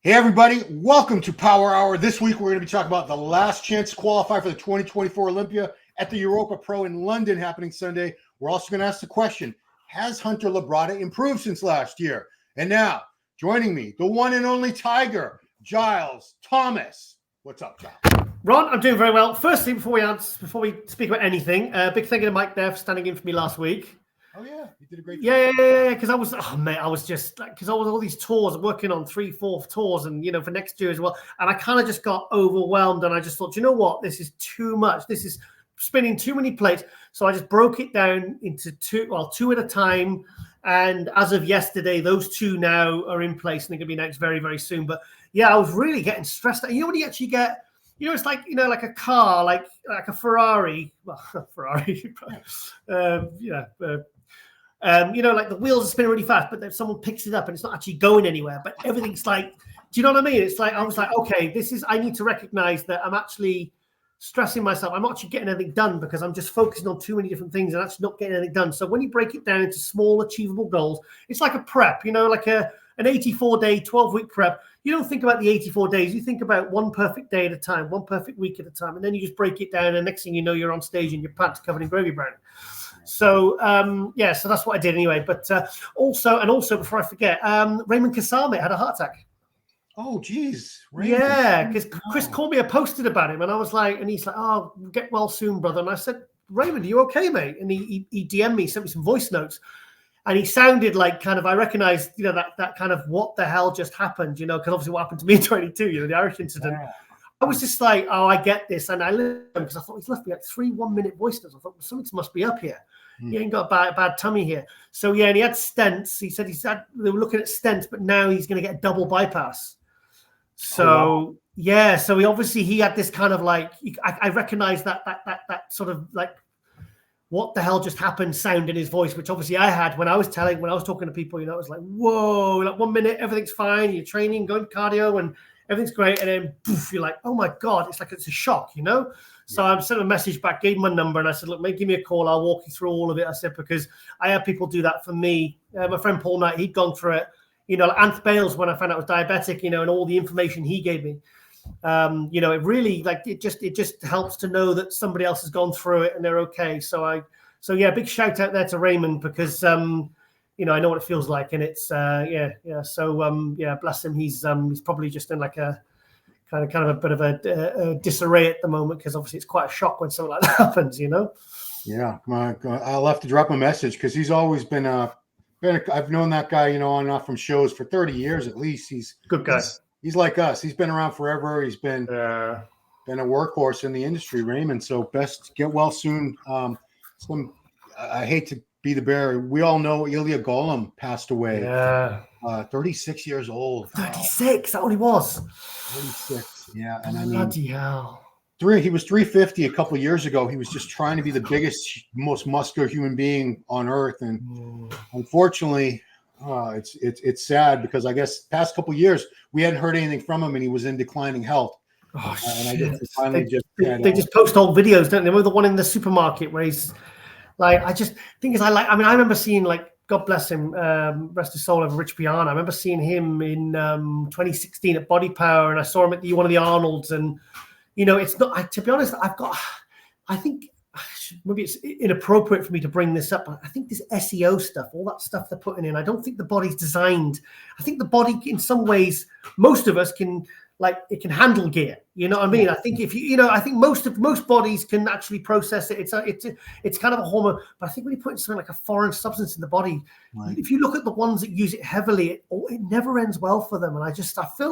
Hey, everybody. Welcome to Power Hour. This week, we're going to be talking about the last chance to qualify for the 2024 Olympia at the Europa Pro in London happening Sunday. We're also going to ask the question, has Hunter Labrada improved since last year? And now, joining me, the one and only Tiger, Giles Thomas. What's up, Giles? Ron, I'm doing very well. Firstly, before we speak about anything, big thank you to Mike there for standing in for me last week. Oh yeah, you did a great job. Yeah. Because I was just like, because I was all these tours, working on 3-4 tours, and for next year as well. And I kind of just got overwhelmed, and I just thought, you know what, this is too much. This is spinning too many plates. So I just broke it down into two at a time. And as of yesterday, those two now are in place, and they're going to be announced very, very soon. But yeah, I was really getting stressed out. When you actually get, it's like, like a car, like a Ferrari. Well, Ferrari. Like the wheels are spinning really fast, but then someone picks it up and it's not actually going anywhere. But everything's like, do you know what I mean? It's like, I was like, okay, I need to recognize that I'm actually stressing myself. I'm not actually getting anything done because I'm just focusing on too many different things and actually not getting anything done. So when you break it down into small, achievable goals, it's like a prep, like an 84-day, 12-week prep. You don't think about the 84 days. You think about one perfect day at a time, one perfect week at a time. And then you just break it down. And next thing you know, you're on stage and your pants covered in gravy brown. So, so that's what I did anyway. But also before I forget, Raymond Kasame had a heart attack. Oh, geez. Raymond. Yeah, because Chris Cormier posted about him, and I was like, and he's like, oh, get well soon, brother. And I said, Raymond, are you okay, mate? And he DM'd me, sent me some voice notes. And he sounded like kind of, I recognized, that kind of what the hell just happened, because obviously what happened to me in 22, the Irish incident. Yeah. I was just like, oh, I get this. And I listened because I thought he's left me like 3 1-minute voice notes. I thought, well, something must be up here. He ain't got a bad tummy here. So, yeah, and he had stents. He said they were looking at stents, but now he's going to get a double bypass. So, yeah, so he had this kind of like, I recognize that sort of like, what the hell just happened sound in his voice, which obviously I had when I was talking to people, it was like, whoa, like 1 minute, everything's fine. You're training, going cardio, and everything's great. And then poof, you're like, oh my God, it's like it's a shock, So I sent a message back, gave him my number, and I said, look, mate, give me a call. I'll walk you through all of it. I said, because I had people do that for me. My friend Paul Knight, he'd gone through it. Like Anth Bale's, when I found out I was diabetic, and all the information he gave me. It really, like, it just helps to know that somebody else has gone through it and they're okay. So yeah, big shout out there to Raymond, because, I know what it feels like, and it's, So, bless him. He's probably just in like a kind of a bit of a disarray at the moment, because obviously it's quite a shock when something like that happens, Yeah, I'll have to drop a message, because he's always been I've known that guy, on and off from shows for 30 years at least. He's good guy. He's like us. He's been around forever. He's been a workhorse in the industry, Raymond. So best get well soon. I hate to be the bearer. We all know Ilia Gollum passed away. Yeah. 36 years old. 36. That what he was. 36. Yeah. And bloody hell. He was 350 a couple of years ago. He was just trying to be the biggest, most muscular human being on earth. And unfortunately, it's sad, because I guess past couple of years we hadn't heard anything from him, and he was in declining health. Oh, and I guess finally they just post old videos, don't they? Remember the one in the supermarket where he's like, I remember seeing, like, God bless him, rest his soul, over Rich Piana. I remember seeing him in 2016 at Body Power, and I saw him at one of the Arnolds, and it's not. To be honest, I think maybe it's inappropriate for me to bring this up, but I think this SEO stuff, all that stuff they're putting in, I don't think the body's designed. I think the body, in some ways, most of us can, like, it can handle gear. You know what I mean? I think if I think most bodies can actually process it. It's kind of a hormone, but I think when you put something like a foreign substance in the body, if you look at the ones that use it heavily, it never ends well for them. And I feel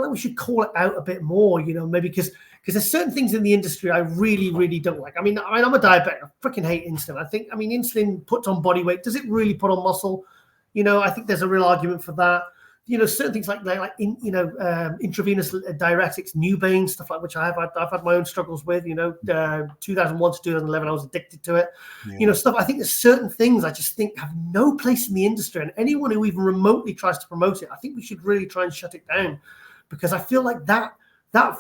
like we should call it out a bit more, maybe because there's certain things in the industry I really, really don't like. I'm a diabetic. I freaking hate insulin. Insulin puts on body weight. Does it really put on muscle? I think there's a real argument for that. Certain things like intravenous diuretics, Nubane, stuff like, which I've had my own struggles with. 2001 to 2011, I was addicted to it. Stuff. I think there's certain things I just think have no place in the industry, and anyone who even remotely tries to promote it, I think we should really try and shut it down, because I feel like that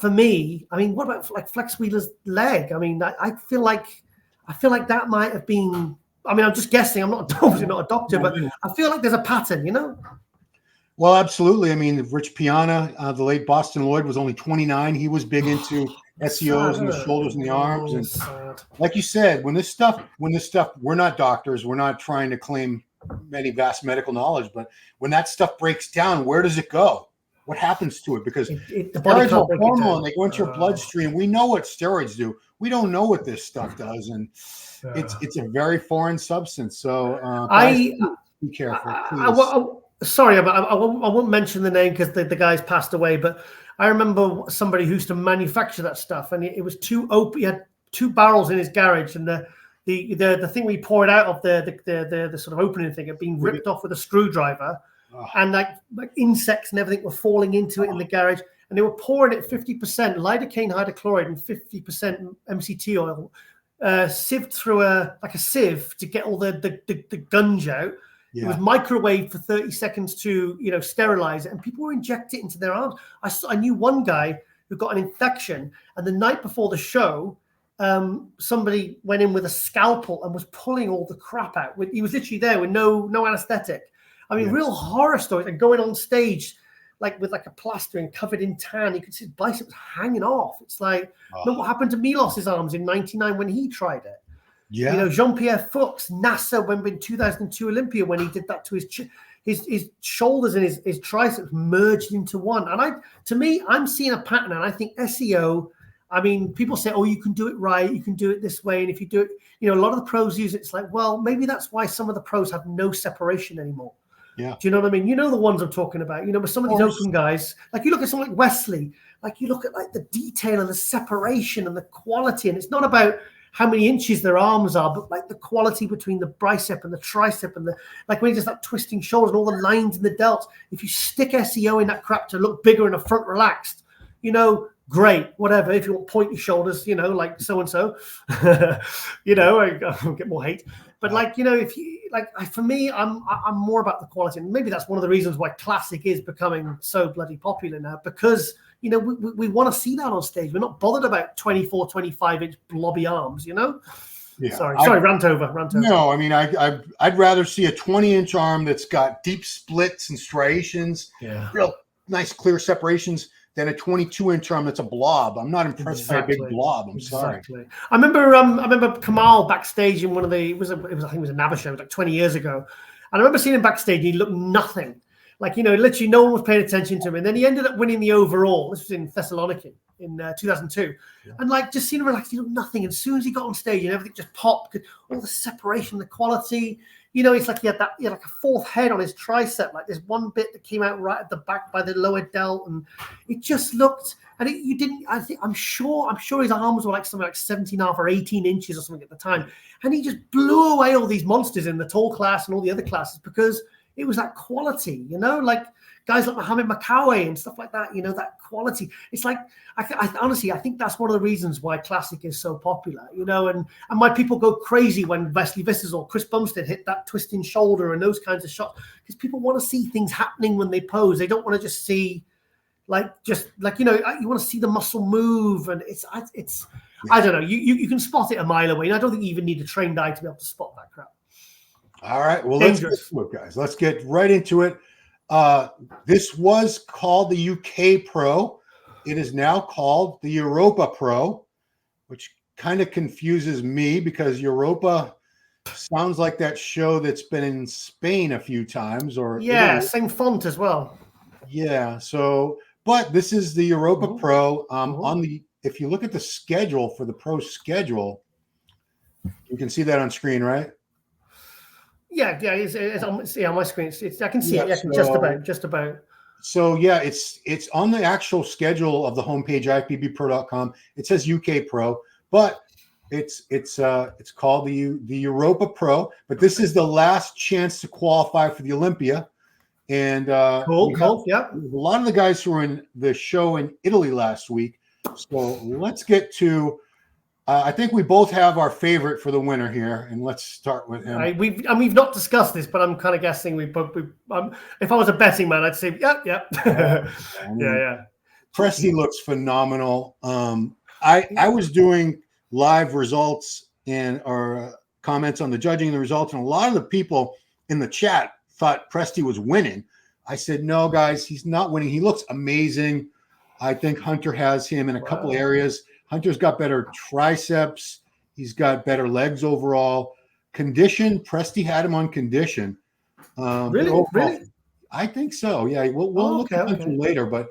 for me. What about like Flex Wheeler's leg? I feel like that might have been. I'm just guessing. I'm obviously not a doctor, but I feel like there's a pattern. Well, absolutely. I mean, Rich Piana, the late Boston Lloyd, was only 29. He was big into SEOs and the shoulders and the arms. And Sad. like you said, when this stuff, we're not doctors. We're not trying to claim any vast medical knowledge. But when that stuff breaks down, where does it go? What happens to it? Because the body steroids are can't break it hormone. down. They go into your bloodstream. We know what steroids do. We don't know what this stuff does. And it's a very foreign substance. So guys, be careful, please. Sorry, I won't mention the name because the guy's passed away. But I remember somebody who used to manufacture that stuff, and it was he had 2 barrels in his garage, and the thing we poured out of the sort of opening thing had been ripped off with a screwdriver, and like insects and everything were falling into it in the garage, and they were pouring it 50% lidocaine hydrochloride and 50% MCT oil, sieved through a sieve to get all the gunge out. Yeah. It was microwaved for 30 seconds to, sterilize it, and people were injecting it into their arms. I knew one guy who got an infection, and the night before the show, somebody went in with a scalpel and was pulling all the crap out. He was literally there with no anesthetic. I mean, real horror stories. And going on stage, with a plaster and covered in tan, you could see his biceps hanging off. It's like, look what happened to Milos's arms in '99 when he tried it. Yeah, Jean-Pierre Fuchs, NASA, when in 2002 Olympia, when he did that to his shoulders and his triceps merged into one. And to me, I'm seeing a pattern, and I think SEO. I mean, people say, "Oh, you can do it right, you can do it this way," and if you do it, a lot of the pros use it. It's like, well, maybe that's why some of the pros have no separation anymore. Yeah, do you know what I mean? The ones I'm talking about. With some of these open guys, you look at someone like Wesley, you look at the detail and the separation and the quality, and it's not about how many inches their arms are, but the quality between the bicep and the tricep and when he does that twisting shoulders and all the lines in the delts. If you stick SEO in that crap to look bigger and a front relaxed, great, whatever. If you want pointy shoulders, like so-and-so, I get more hate. But if you for me, I'm more about the quality. And maybe that's one of the reasons why classic is becoming so bloody popular now, because we want to see that on stage. We're not bothered about 24, 25-inch blobby arms, Yeah. Sorry, rant over. No, I mean, I'd rather see a 20-inch arm that's got deep splits and striations, real nice clear separations, than a 22-inch arm that's a blob. I'm not impressed by a big blob. I'm sorry. I remember Kamal backstage in one of the I think it was a NABBA show, 20 years ago, and I remember seeing him backstage. And he looked nothing. Literally no one was paying attention to him. And then he ended up winning the overall. This was in Thessaloniki in 2002. Yeah. And just seeing him relaxed, he looked nothing. And as soon as he got on stage and everything just popped, all the separation, the quality, it's like he had a fourth head on his tricep, this one bit that came out right at the back by the lower delt. And it just looked, and I'm sure his arms were something like 17.5 or 18 inches or something at the time. And he just blew away all these monsters in the tall class and all the other classes because it was that quality, guys like Mohamed Makawe and stuff like that, that quality. It's I honestly, I think that's one of the reasons why classic is so popular, and why people go crazy when Wesley Vissers or Chris Bumstead hit that twisting shoulder and those kinds of shots, because people want to see things happening when they pose. They don't want to just see you want to see the muscle move, and it's I don't know. You can spot it a mile away, and I don't think you even need a trained eye to be able to spot that crap. All right. Well, let's get to it, guys. Let's get right into it. This was called the UK Pro. It is now called the Europa Pro, which kind of confuses me because Europa sounds like that show that's been in Spain a few times, or Italy. Same font as well. Yeah. So, but this is the Europa Pro. If you look at the schedule for the pro schedule, you can see that on screen, right? Yeah, it's on my screen. I can see it. Yeah, so, just about. So it's on the actual schedule of the homepage ifbbpro.com. It says UK Pro, but it's called the Europa Pro. But this is the last chance to qualify for the Olympia. And cool. Yeah, a lot of the guys who were in the show in Italy last week. So let's get to. I think we both have our favorite for the winner here, and let's start with him. We've not discussed this, but I'm kind of guessing if I was a betting man, I'd say, yeah. Yeah. Presti looks phenomenal. I was doing live results or comments on the judging the results, and a lot of the people in the chat thought Presti was winning, I said, no, guys, he's not winning. He looks amazing. I think Hunter has him in a couple areas. Hunter's got better triceps. He's got better legs overall. Condition, Presti had him on condition. Really? Overall, Really? I think so. Yeah, we'll look at Hunter later, but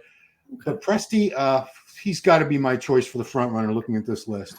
Presti, he's got to be my choice for the front runner looking at this list.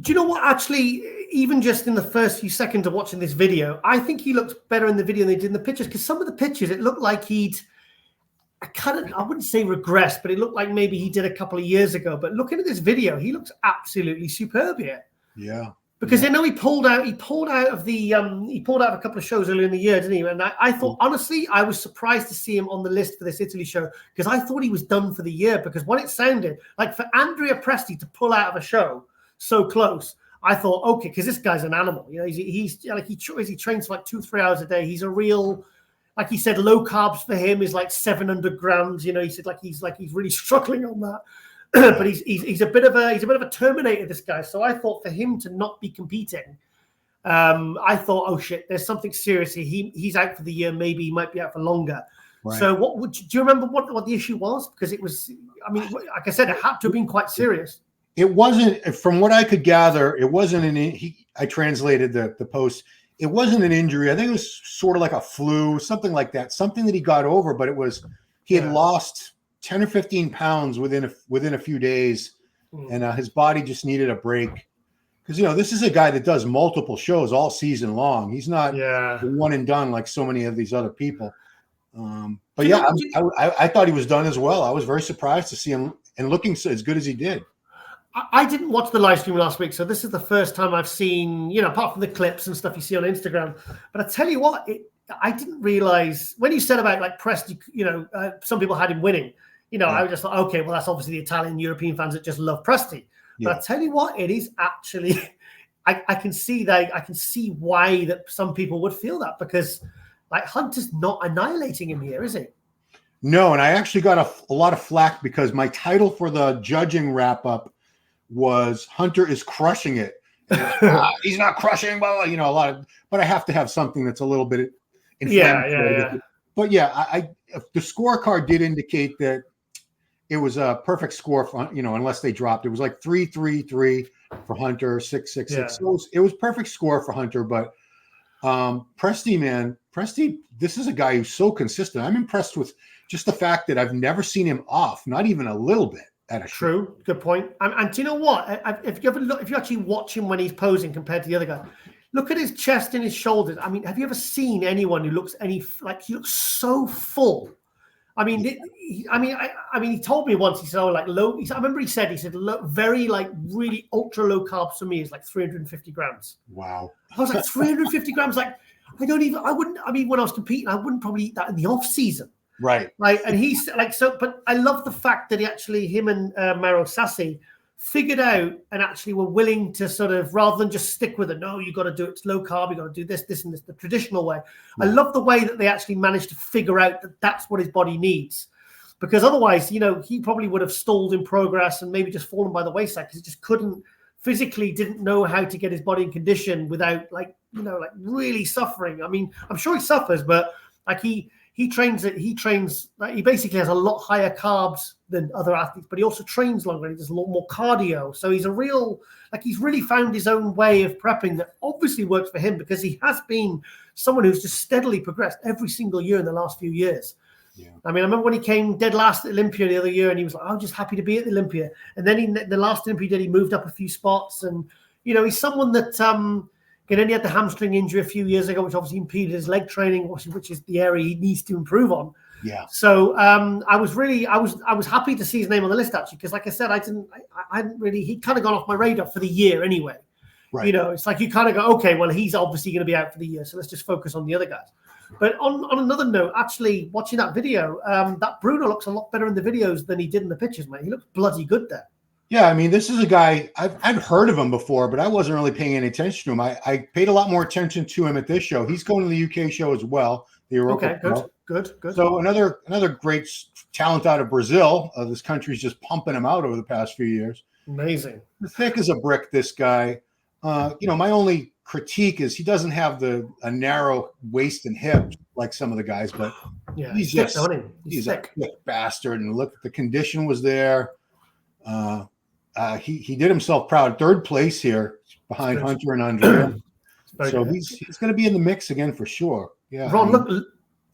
Do you know what? Actually, even just in the first few seconds of watching this video, I think he looks better in the video than he did in the pictures, because some of the pictures, it looked like I wouldn't say regressed, but it looked like maybe he did a couple of years ago. But looking at this video, he looks absolutely superb here. Yeah. Because I know he pulled out of a couple of shows earlier in the year, didn't he? And I thought, honestly, I was surprised to see him on the list for this Italy show, because I thought he was done for the year, because when it sounded like for Andrea Presti to pull out of a show so close, I thought, okay, because this guy's an animal. You know, he's like he trains for like 2-3 hours a day. He's a real, like he said, low carbs for him is like 700 grams. You know, he said he's really struggling on that. But he's a bit of a Terminator, this guy. So I thought for him to not be competing, I thought, oh shit, there's something serious here. He's out for the year. Maybe he might be out for longer. Right. So do you remember what the issue was? Because it was, I mean, like I said, it had to have been quite serious. It wasn't, from what I could gather, it wasn't I translated the post. It wasn't an injury. I think it was sort of like a flu, something like that, something that he got over, but he had lost 10 or 15 pounds within a few days, and his body just needed a break. Because, you know, this is a guy that does multiple shows all season long. He's not one and done like so many of these other people. But yeah, I thought he was done as well. I was very surprised to see him and looking as good as he did. I didn't watch the live stream last week, so this is the first time I've seen, you know, apart from the clips and stuff you see on Instagram. But I tell you what, I didn't realize when you said about like Presti, you know, some people had him winning. You know, I just thought, okay, well, that's obviously the Italian European fans that just love Presti. But I tell you what, it is actually, I can see why that some people would feel that, because like Hunter's not annihilating him here, is he? No, and I actually got a lot of flack because my title for the judging wrap up was Hunter is crushing it. He's not crushing, well, you know, but I have to have something that's a little bit inflammatory. Yeah. But yeah, the scorecard did indicate that it was a perfect score for, you know, unless they dropped. It was like 3-3-3 for Hunter, 6-6-6. Yeah. So it was perfect score for Hunter. But Presti, this is a guy who's so consistent. I'm impressed with just the fact that I've never seen him off, not even a little bit. True, good point. And do you know what? If you actually watch him when he's posing compared to the other guy, look at his chest and his shoulders. I mean, have you ever seen anyone who looks he looks so full? I mean, he told me once. He said, "Oh, like low." I remember he said, very like really ultra low carbs for me is like 350 grams. Wow. I was like 350 grams. Like when I was competing, I wouldn't probably eat that in the off season. Right. Like, and he's like, so, but I love the fact that him and Mauro Sassi figured out and actually were willing to sort of, rather than just stick with it, no, you got to do it, it's low carb, you got to do this, and this, the traditional way. Yeah. I love the way that they actually managed to figure out that that's what his body needs. Because otherwise, you know, he probably would have stalled in progress and maybe just fallen by the wayside because he just didn't know how to get his body in condition without like really suffering. I mean, I'm sure he suffers, but like he basically has a lot higher carbs than other athletes, but he also trains longer and he does a lot more cardio. So he's he's really found his own way of prepping that obviously works for him, because he has been someone who's just steadily progressed every single year in the last few years. Yeah. I mean, I remember when he came dead last at Olympia the other year and he was like, I'm just happy to be at the Olympia. And then the last Olympia he moved up a few spots. And, you know, he's someone that, and then he had the hamstring injury a few years ago, which obviously impeded his leg training, which is the area he needs to improve on. Yeah. So I was happy to see his name on the list actually, because like I said, he'd kind of gone off my radar for the year anyway. Right. You know, it's like you kind of go, okay, well, he's obviously going to be out for the year, so let's just focus on the other guys. But on another note, actually watching that video, that Bruno looks a lot better in the videos than he did in the pictures, mate. He looks bloody good there. Yeah, I mean, this is a guy, I've heard of him before, but I wasn't really paying any attention to him. I paid a lot more attention to him at this show. He's going to the UK show as well. The Europa Pro. Good. So another great talent out of Brazil. This country's just pumping him out over the past few years. Amazing. Thick as a brick, this guy. My only critique is he doesn't have a narrow waist and hips like some of the guys, but yeah, he's just thick, he's thick. a thick bastard. And look, the condition was there. He did himself proud. Third place here behind Hunter and Andrea. So he's going to be in the mix again for sure. Yeah, Ron,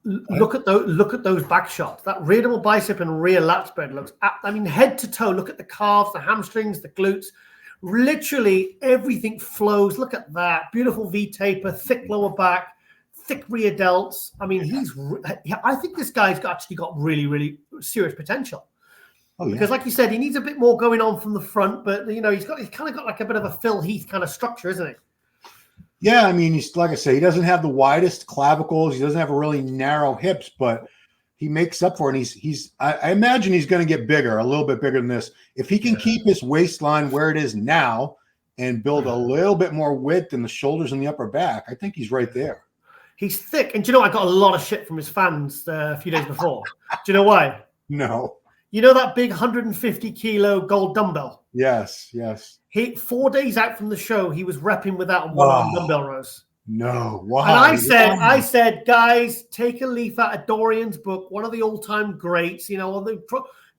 look at those back shots. That rear double bicep and rear lat spread looks. I mean, head to toe. Look at the calves, the hamstrings, the glutes. Literally everything flows. Look at that beautiful V taper, thick lower back, thick rear delts. I mean, I think this guy's actually got really, really serious potential. Oh, yeah. Because, like you said, he needs a bit more going on from the front, but he's kind of got like a bit of a Phil Heath kind of structure, isn't he? Yeah, I mean, he's like I say, he doesn't have the widest clavicles. He doesn't have a really narrow hips, but he makes up for it. And I imagine he's going to get bigger, a little bit bigger than this. If he can keep his waistline where it is now and build a little bit more width in the shoulders and the upper back, I think he's right there. He's thick. And do you know, I got a lot of shit from his fans a few days before. Do you know why? No. You know that big 150 kilo gold dumbbell? Yes. 4 days out from the show, he was repping with that on one-arm dumbbell rows. No, why? And I said, guys, take a leaf out of Dorian's book, one of the all-time greats.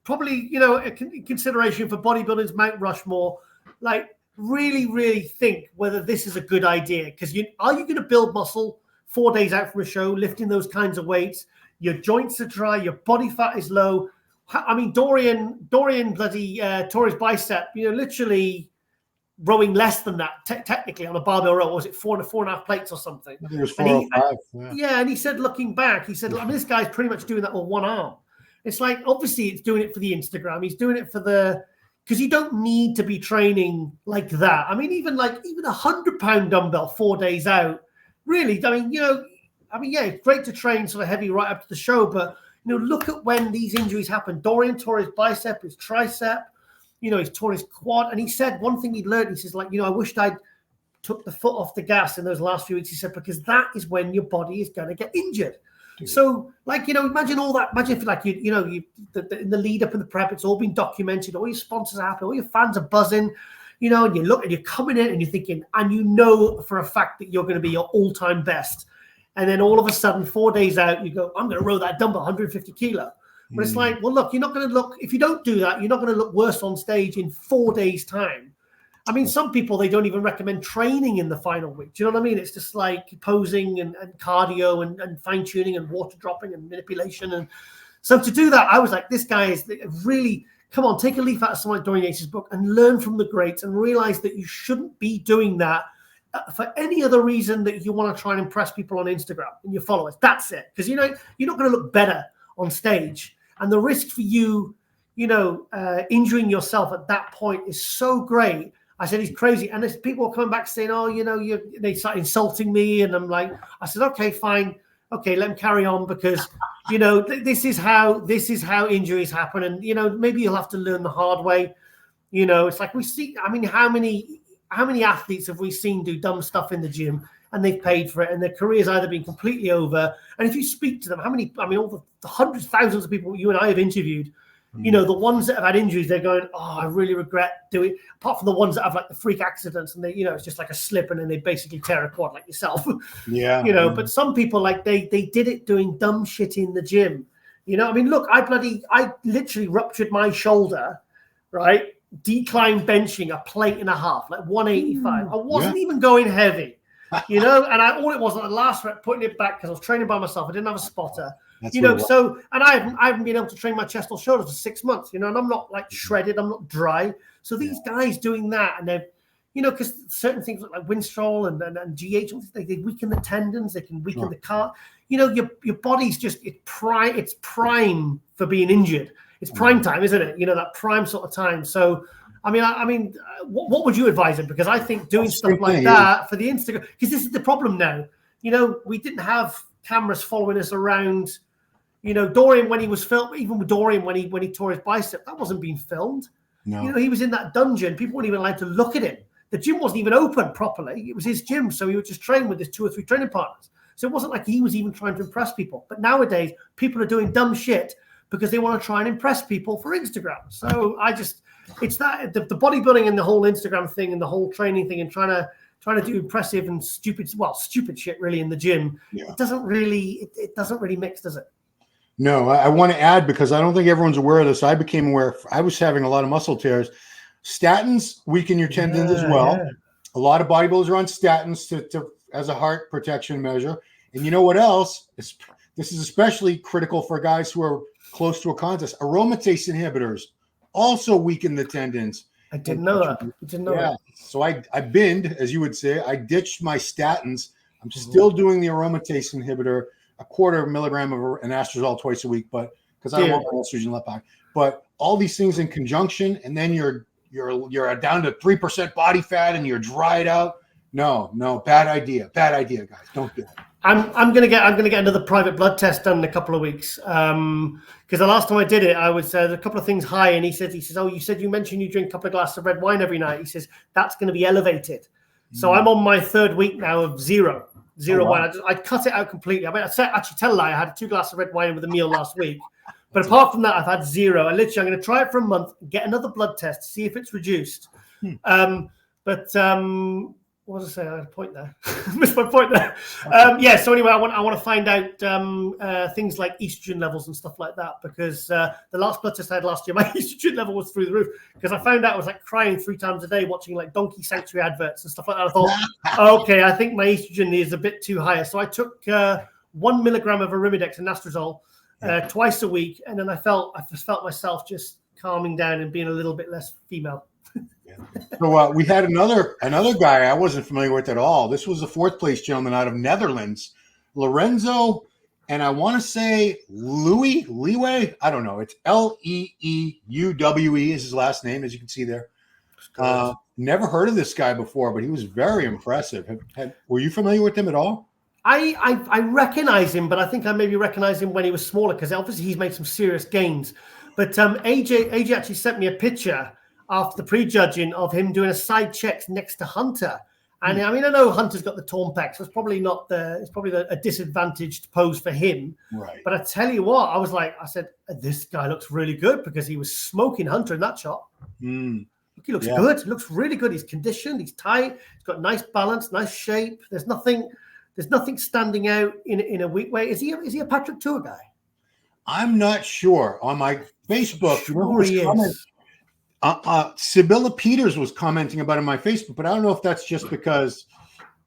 Probably a consideration for bodybuilding's Mount Rushmore. Like, really, really think whether this is a good idea. Because are you going to build muscle 4 days out from a show, lifting those kinds of weights? Your joints are dry, your body fat is low. I mean, Dorian bloody tore his bicep, literally rowing less than that technically on a barbell row. Was it 4.5 plates or something? I think it was 4 or 5. Yeah, and he said, looking back, I mean, this guy's pretty much doing that with one arm. It's like, obviously, it's doing it for the Instagram. He's doing it because you don't need to be training like that. I mean, even 100-pound dumbbell 4 days out, really. I mean, yeah, it's great to train sort of heavy right up to the show, but look at when these injuries happen. Dorian tore his bicep, his tricep. He's torn his quad. And he said one thing he'd learned. He says, I wished I'd took the foot off the gas in those last few weeks. He said, because that is when your body is going to get injured. Dude. So, imagine all that. Imagine if, in the lead up in the prep, it's all been documented. All your sponsors are happy. All your fans are buzzing. And you look and you're coming in and you're thinking, and for a fact that you're going to be your all-time best. And then all of a sudden, 4 days out, you go, I'm going to row that dumbbell 150 kilo. But it's like, well, look, you're not going to look, if you don't do that, you're not going to look worse on stage in 4 days' time. I mean, some people, they don't even recommend training in the final week. Do you know what I mean? It's just like posing and cardio and fine-tuning and water dropping and manipulation. And so to do that, I was like, this guy is really, come on, take a leaf out of someone like Dorian Yates' book and learn from the greats and realize that you shouldn't be doing that for any other reason that you want to try and impress people on Instagram and your followers. That's it. Because, you're not going to look better on stage. And the risk for you, injuring yourself at that point is so great. I said, he's crazy. And there's people coming back saying, they start insulting me. And I'm like, I said, okay, fine. Okay, let him carry on because, this is how injuries happen. And, maybe you'll have to learn the hard way. It's like we see, I mean, how many athletes have we seen do dumb stuff in the gym and they've paid for it and their career's either been completely over? And if you speak to them, all the hundreds, thousands of people you and I have interviewed, the ones that have had injuries, they're going, oh, I really regret doing it. Apart from the ones that have like the freak accidents and they, it's just like a slip and then they basically tear a quad like yourself. Yeah. But some people they did it doing dumb shit in the gym. Look, I literally ruptured my shoulder, right? Decline benching a plate and a half, like 185. I wasn't even going heavy, and all it was on the last rep, putting it back because I was training by myself. I didn't have a spotter, so, and I haven't been able to train my chest or shoulders for 6 months, and I'm not like shredded, I'm not dry. So these guys doing that, and they're, because certain things like Winstrol and GH, they weaken the tendons, they can weaken the car. Your body's just it's prime for being injured. It's prime time, isn't it? That prime sort of time. So, what would you advise him? Because I think doing stuff like that for the Instagram, because this is the problem now. We didn't have cameras following us around. Dorian, when he was filmed, even with Dorian, when he tore his bicep, that wasn't being filmed. No. He was in that dungeon. People weren't even allowed to look at him. The gym wasn't even open properly. It was his gym. So he would just train with his 2 or 3 training partners. So it wasn't like he was even trying to impress people. But nowadays, people are doing dumb shit because they want to try and impress people for Instagram. So it's that the bodybuilding and the whole Instagram thing and the whole training thing and trying to trying to do impressive and stupid shit really in the gym, it doesn't really mix, does it? No, I want to add, because I don't think everyone's aware of this. I became aware. I was having a lot of muscle tears. Statins weaken your tendons as well. Yeah. A lot of bodybuilders are on statins to as a heart protection measure. And you know what else? This is especially critical for guys who are close to a contest. Aromatase inhibitors also weaken the tendons. I didn't know that. So I binned, as you would say. I ditched my statins. I'm still doing the aromatase inhibitor, a 1/4 milligram of anastrozole twice a week, but because I don't want my estrogen left behind. But all these things in conjunction, and then you're down to 3% body fat and you're dried out. No, bad idea, guys. Don't do it. I'm gonna get another private blood test done in a couple of weeks. Because the last time I did it, I was a couple of things high, and he says, oh, you mentioned you drink a couple of glasses of red wine every night. He says that's going to be elevated. So I'm on my 3rd week now of zero wine. I cut it out completely. I mean, actually tell a lie. I had 2 glasses of red wine with a meal last week. But apart from that, I've had 0. I'm going to try it for a month, get another blood test, see if it's reduced. What was I saying? I had a point there. Missed my point there. So anyway, I want to find out things like estrogen levels and stuff like that, because the last blood test I had last year, my estrogen level was through the roof, because I found out I was like crying 3 times a day watching like donkey sanctuary adverts and stuff like that. I thought, okay, I think my estrogen is a bit too high. So I took 1 milligram of Arimidex and anastrozole twice a week, and then I just felt myself just calming down and being a little bit less female. So we had another guy I wasn't familiar with at all. This was a 4th place gentleman out of Netherlands, Lorenzo, and I want to say Louie Leeuw. I don't know. It's Leeuwe is his last name, as you can see there. Never heard of this guy before, but he was very impressive. Were you familiar with him at all? I recognize him, but I think I maybe recognize him when he was smaller, because obviously he's made some serious gains. But AJ actually sent me a picture after the prejudging of him doing a side checks next to Hunter. And I mean, I know Hunter's got the torn pecs, so it's probably a disadvantaged pose for him. Right. But I tell you what, I said, this guy looks really good, because he was smoking Hunter in that shot. He looks good. He looks really good. He's conditioned. He's tight. He's got nice balance, nice shape. There's nothing standing out in a weak way. Is he a Patrick Tour guy? I'm not sure. On my Facebook, he is. Sibylla Peters was commenting about it on my Facebook, but I don't know if that's just because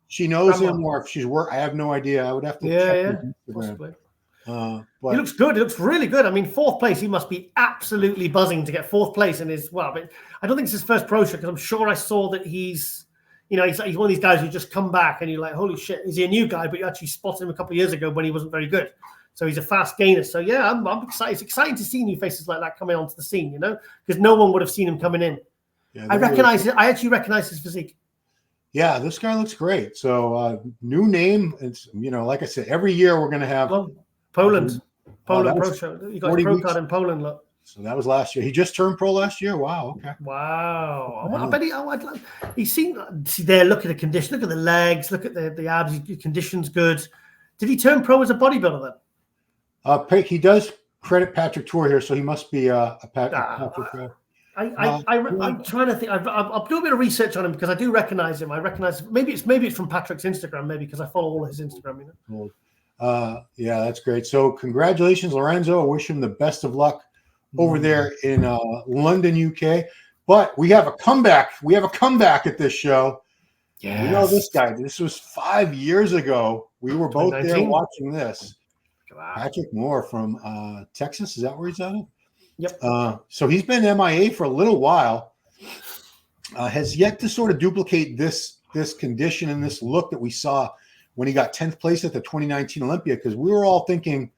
she knows him or if she's I have no idea. I would have to check. Possibly. But he looks good. He looks really good. I mean, 4th place, he must be absolutely buzzing to get 4th place in his. But I don't think it's his first pro show, because I'm sure I saw that he's one of these guys who just come back and you're like, holy shit, is he a new guy? But you actually spotted him a couple of years ago when he wasn't very good. So he's a fast gainer. So yeah, I'm excited. It's exciting to see new faces like that coming onto the scene, because no one would have seen him coming in. Yeah, I actually recognize his physique. Yeah, this guy looks great. So new name. It's like I said, every year we're going to have Poland Pro Show. You got a pro card in Poland. Look. So that was last year. He just turned pro last year. Wow. Okay. Wow. I bet he see there. Look at the condition. Look at the legs. Look at the abs. His condition's good. Did he turn pro as a bodybuilder then? He does credit Patrick Tour here, so he must be a Patrick. I'm trying to think. I'll do a bit of research on him, because I do recognize him. I recognize maybe it's from Patrick's Instagram, maybe because I follow all of his Instagram. Yeah, that's great. So congratulations, Lorenzo. I wish him the best of luck over there in London, UK. But we have a comeback. We have a comeback at this show. Yeah, you know this guy. This was 5 years ago. We were both there watching this. Wow. Patrick Moore from Texas. Is that where he's at? Yep. So he's been MIA for a little while. Has yet to sort of duplicate this condition and this look that we saw when he got 10th place at the 2019 Olympia, because we were all thinking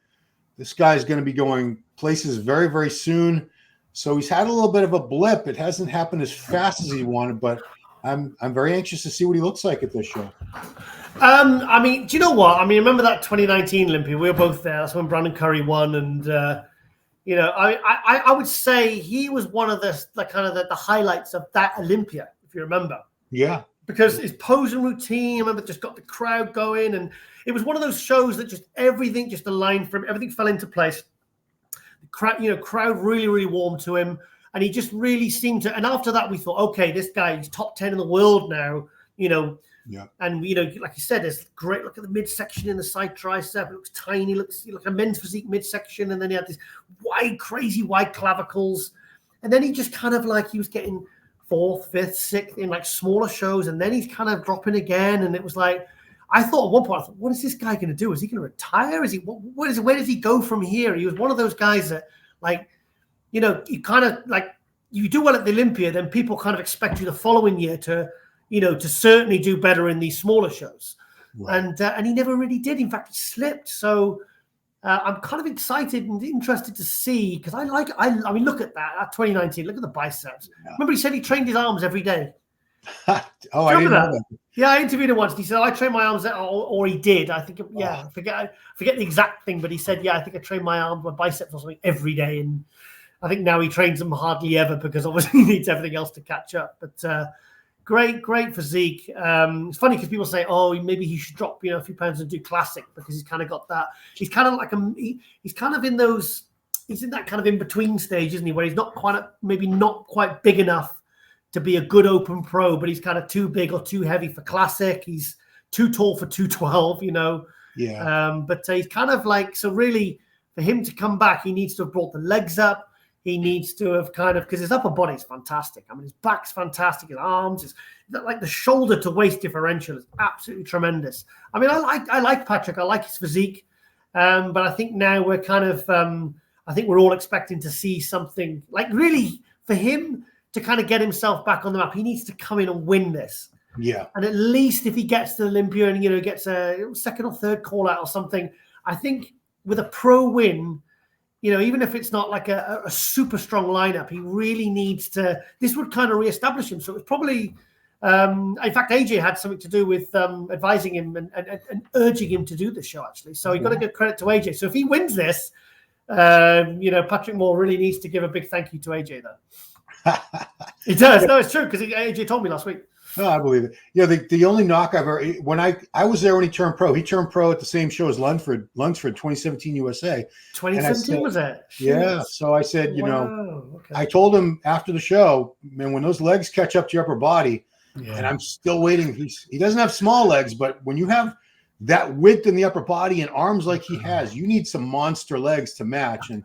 this guy's going to be going places very, very soon. So he's had a little bit of a blip. It hasn't happened as fast as he wanted, but I'm very anxious to see what he looks like at this show. I mean, do you know what? I mean, remember that 2019 Olympia? We were both there. That's when Brandon Curry won, and I would say he was one of the highlights of that Olympia, if you remember. Yeah. Because his pose and routine, I remember, just got the crowd going, and it was one of those shows that just everything just aligned for him. Everything fell into place. The crowd really, really warmed to him, and he just really seemed to. And after that, we thought, okay, this guy, he's top 10 in the world now. Yeah. And, like you said, there's great look at the midsection in the side tricep. It looks tiny, looks like a men's physique midsection. And then he had this crazy wide clavicles. And then he just kind of he was getting 4th, 5th, 6th in smaller shows. And then he's kind of dropping again. And it was I thought at one point, what is this guy going to do? Is he going to retire? Where does he go from here? He was one of those guys that you kind of you do well at the Olympia, then people kind of expect you the following year to certainly do better in these smaller shows. Right. And he never really did. In fact, he slipped. So I'm kind of excited and interested to see, because I mean, look at that 2019, look at the biceps. Yeah. Remember he said he trained his arms every day. I didn't know that. Yeah, I interviewed him once. And he said, I train my arms, or he did. I think, I forget the exact thing, but he said, I think I train my arms, my biceps or something every day. And I think now he trains them hardly ever because obviously he needs everything else to catch up. But great physique. It's funny because people say, maybe he should drop a few pounds and do classic, because he's kind of got that. He's kind of he's kind of in those. He's in that kind of in between stage, isn't he? Where he's not quite big enough to be a good open pro, but he's kind of too big or too heavy for classic. He's too tall for 212. Yeah. But he's kind of so really for him to come back, he needs to have brought the legs up. He needs to have because his upper body is fantastic. I mean, his back's fantastic. His arms is the shoulder to waist differential is absolutely tremendous. I mean, I like Patrick. I like his physique. But I think now we're kind of, I think we're all expecting to see something really for him to kind of get himself back on the map. He needs to come in and win this. Yeah. And at least if he gets to Olympia and, gets a second or third call out or something, I think with a pro win, even if it's not a super strong lineup, he really needs to. This would kind of reestablish him. So it's probably, in fact, AJ had something to do with advising him and urging him to do the show, actually. So you got to give credit to AJ. So if he wins this, Patrick Moore really needs to give a big thank you to AJ, though. He does. No, it's true, because AJ told me last week. No, I believe it. The only knock I've ever, when I was there when he turned pro at the same show as Lunsford 2017 USA. 2017 was it? Yeah. So I said, okay. I told him after the show, man, when those legs catch up to your upper body, and I'm still waiting. He doesn't have small legs, but when you have that width in the upper body and arms like he has, you need some monster legs to match. And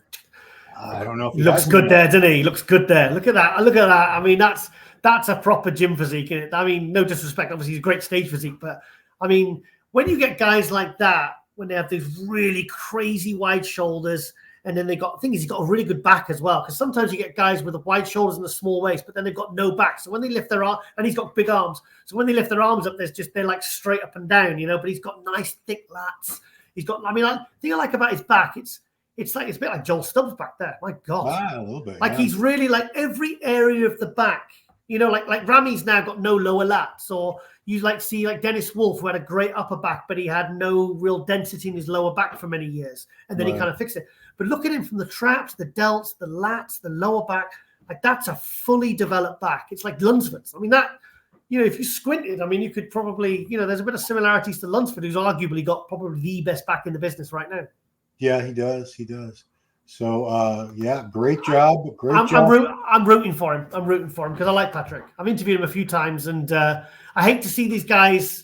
I don't know if he looks good there, doesn't he? He looks good there. Look at that. I mean, that's a proper gym physique. I mean, no disrespect, obviously he's a great stage physique, but I mean, when you get guys like that, when they have these really crazy wide shoulders, and then he's got a really good back as well, because sometimes you get guys with the wide shoulders and the small waist, but then they've got no back. So when they lift their arm, and he's got big arms, so when they lift their arms up, they're straight up and down, but he's got nice thick lats. He's got, I mean, the thing I like about his back, it's a bit like Joel Stubbs back there. My God. Wow, a little bit. He's really every area of the back. Like Rami's now got no lower lats, or you see Dennis Wolf, who had a great upper back, but he had no real density in his lower back for many years, and then he kind of fixed it. But look at him from the traps, the delts, the lats, the lower back. That's a fully developed back. It's like Lunsford's. I mean, that, if you squinted, I mean, you could probably, there's a bit of similarities to Lunsford, who's arguably got probably the best back in the business right now. Yeah, he does. So, great job. I'm rooting for him. Because I like Patrick. I've interviewed him a few times, and I hate to see these guys,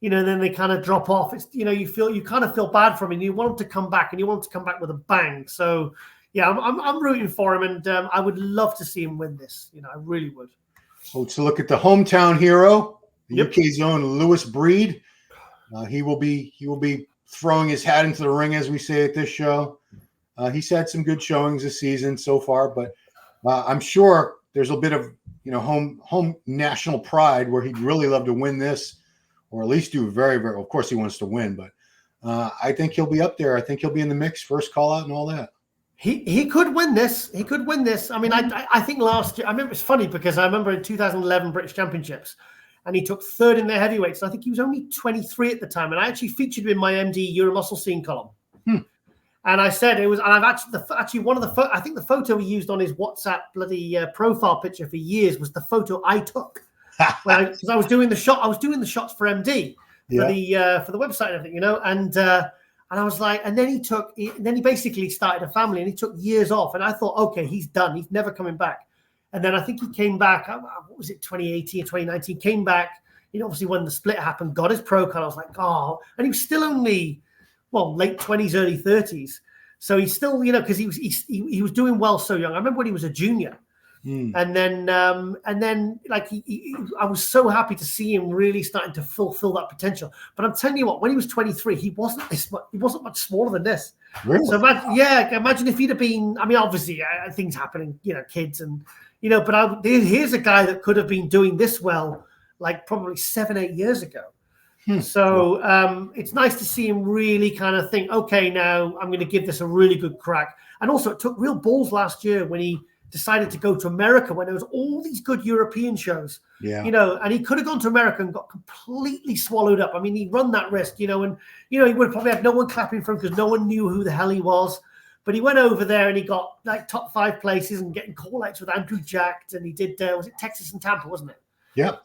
then they kind of drop off. It's, you kind of feel bad for him, and you want him to come back, and you want him to come back with a bang. So, yeah, I'm rooting for him, and I would love to see him win this. I really would. So to look at the hometown hero, the UK's own Lewis Breed. He will be throwing his hat into the ring, as we say at this show. He's had some good showings this season so far, but I'm sure there's a bit of home national pride where he'd really love to win this, or at least do very, very. Of course, he wants to win, but I think he'll be up there. I think he'll be in the mix, first call out, and all that. He could win this. I mean, I think last year, I remember it's funny because I remember in 2011 British Championships, and he took third in their heavyweights. I think he was only 23 at the time, and I actually featured him in my MD Euromuscle Scene column. And I said it was, and I've actually one of the I think the photo he used on his WhatsApp bloody profile picture for years was the photo I took because I was doing the shot. I was doing the shots for MD for the website and everything, and I was like, and then he basically started a family, and he took years off, and I thought, okay, he's done. He's never coming back. And then I think he came back. What was it, 2018 or 2019? Came back. obviously when the split happened, got his pro card. I was like, oh, and he was still only, late 20s, early 30s. So he's still, because he was doing well so young. I remember when he was a junior. And then like I was so happy to see him really starting to fulfill that potential. But I'm telling you what, when he was 23, he wasn't much smaller than this. Really? So imagine if he'd have been. I mean, obviously things happening, kids and But here's a guy that could have been doing this well, like probably 7-8 years ago. So it's nice to see him really kind of think, okay, now I'm going to give this a really good crack. And also, it took real balls last year when he decided to go to America when there was all these good European shows, and he could have gone to America and got completely swallowed up. I mean, he run that risk, and he would probably have no one clapping for him because no one knew who the hell he was. But he went over there and he got like top 5 places and getting call-outs with Andrew Jacked, and he did, was it Texas and Tampa, wasn't it? Yeah.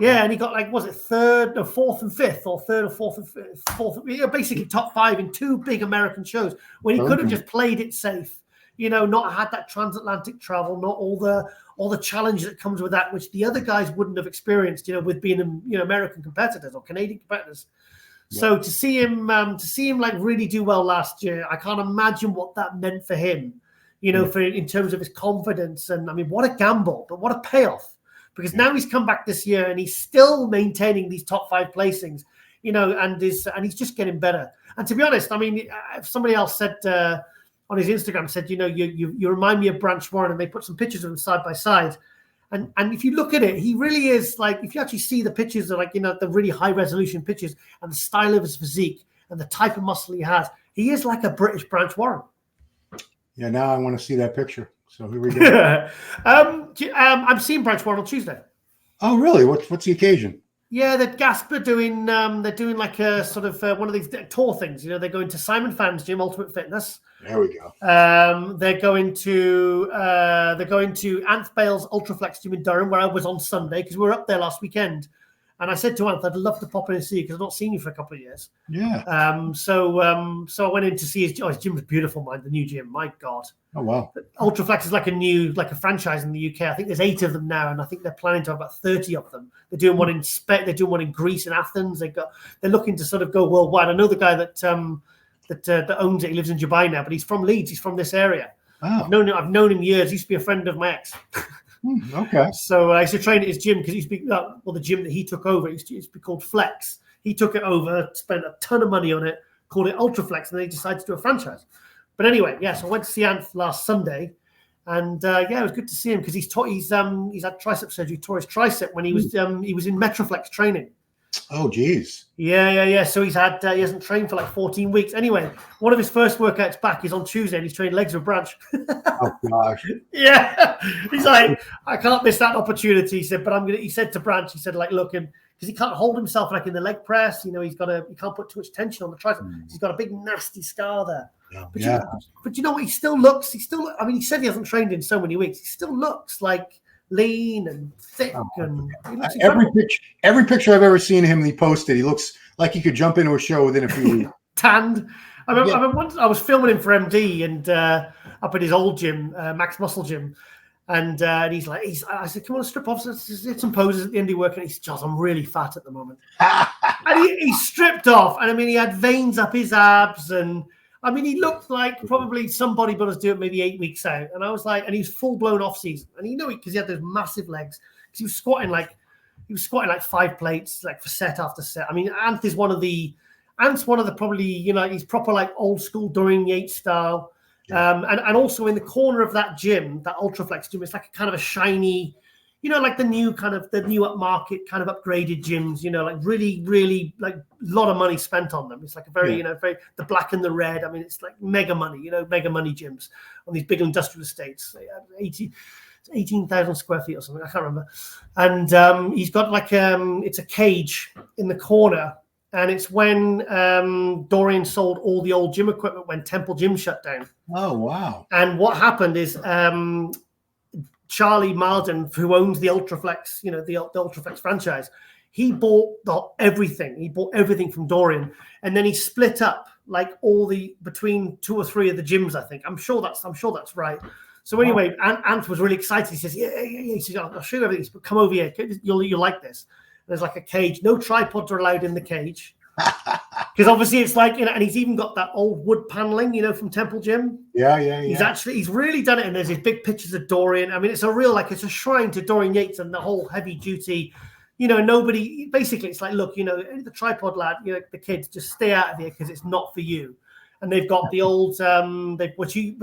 And he got like, was it 4th and 5th, or 3rd or 4th and 4th, basically top 5 in 2 big American shows when he could have just played it safe. Not had that transatlantic travel, not all the challenge that comes with that, which the other guys wouldn't have experienced, with being American competitors or Canadian competitors. Yeah. So to see him like really do well last year, I can't imagine what that meant for him, for in terms of his confidence. And I mean, what a gamble, but what a payoff, because now he's come back this year and he's still maintaining these top 5 placings, and he's just getting better. And to be honest, I mean, if somebody else said on his Instagram, said, you remind me of Branch Warren, and they put some pictures of him side by side. And if you look at it, he really is like, if you actually see the pictures of the really high resolution pictures and the style of his physique and the type of muscle he is like a British Branch Warren. Yeah, now I want to see that picture. So here we go. I'm seeing Branch Warren on Tuesday. Oh, really? What's the occasion? Yeah, the Gasp are doing. They're doing like a sort of one of these tour things. They're going to Simon Phan's gym, Ultimate Fitness. There we go. They're going to Anth Bale's Ultraflex gym in Durham, where I was on Sunday because we were up there last weekend. And I said to Anth, I'd love to pop in and see you because I've not seen you for a couple of years. Yeah. So I went in to see his gym was beautiful, man. The new gym, my God. Oh wow. Ultraflex is like a franchise in the UK. I think there's 8 of them now, and I think they're planning to have about 30 of them. They're doing one in They're doing one in Greece and Athens. They're looking to sort of go worldwide. I know the guy that owns it. He lives in Dubai now, but he's from Leeds. He's from this area. Oh. I've known him years. He used to be a friend of my ex. Okay. So I used to train at his gym because he used to be the gym that he took over. It used to be called Flex. He took it over, spent a ton of money on it, called it Ultraflex, and then he decided to do a franchise. But anyway, so I went to see Anth last Sunday, and it was good to see him because he's had tricep surgery, tore his tricep when he was in Metroflex training. Oh, geez. Yeah. So he hasn't trained for like 14 weeks. Anyway, one of his first workouts back is on Tuesday, and he's training legs with Branch. Oh gosh. Yeah. He's like, I can't miss that opportunity. He said, but he said to Branch, he said, like, look, and because he can't hold himself like in the leg press, he can't put too much tension on the tricep. He's got a big nasty scar there. But you know what? He said he hasn't trained in so many weeks. He still looks like lean and thick, and every picture I've ever seen him, he posted, he looks like he could jump into a show within a few weeks. Tanned. I remember once I was filming him for MD and up at his old gym, Max Muscle Gym, and I said, come on, strip off, let's hit some poses at the end of the work, and he said, Josh, I'm really fat at the moment. And he stripped off, and I mean, he had veins up his abs, and I mean, he looked like probably some bodybuilders do it maybe 8 weeks out. And I was like, and he's full blown off season. And because he had those massive legs, because he was squatting like 5 plates, like for set after set. I mean, Anth's one of the probably, he's proper like old school Dorian Yates style. Yeah. And also in the corner of that gym, that Ultraflex gym, it's like a kind of a shiny, like the new upmarket kind of upgraded gyms, like really, really like a lot of money spent on them. It's like a very, very, the black and the red. I mean, it's like mega money, mega money gyms on these big industrial estates, 18,000 square feet or something. I can't remember. And he's got like, it's a cage in the corner. And it's when Dorian sold all the old gym equipment when Temple Gym shut down. Oh, wow. And what happened is, Charlie Marden, who owns the Ultraflex, the Ultraflex franchise, he bought everything. He bought everything from Dorian, and then he split up like between 2 or 3 of the gyms. I think I'm sure that's right. So anyway, Anth was really excited. He says, "Yeah." He says, "I'll show you everything. But come over here. You'll like this." There's like a cage. No tripods are allowed in the cage. Because obviously it's like, and he's even got that old wood paneling, from Temple Gym. Yeah. He's really done it. And there's these big pictures of Dorian. I mean, it's a shrine to Dorian Yates and the whole heavy duty, nobody, basically it's like, look, the tripod lad, the kids, just stay out of here because it's not for you. And they've got the old, which you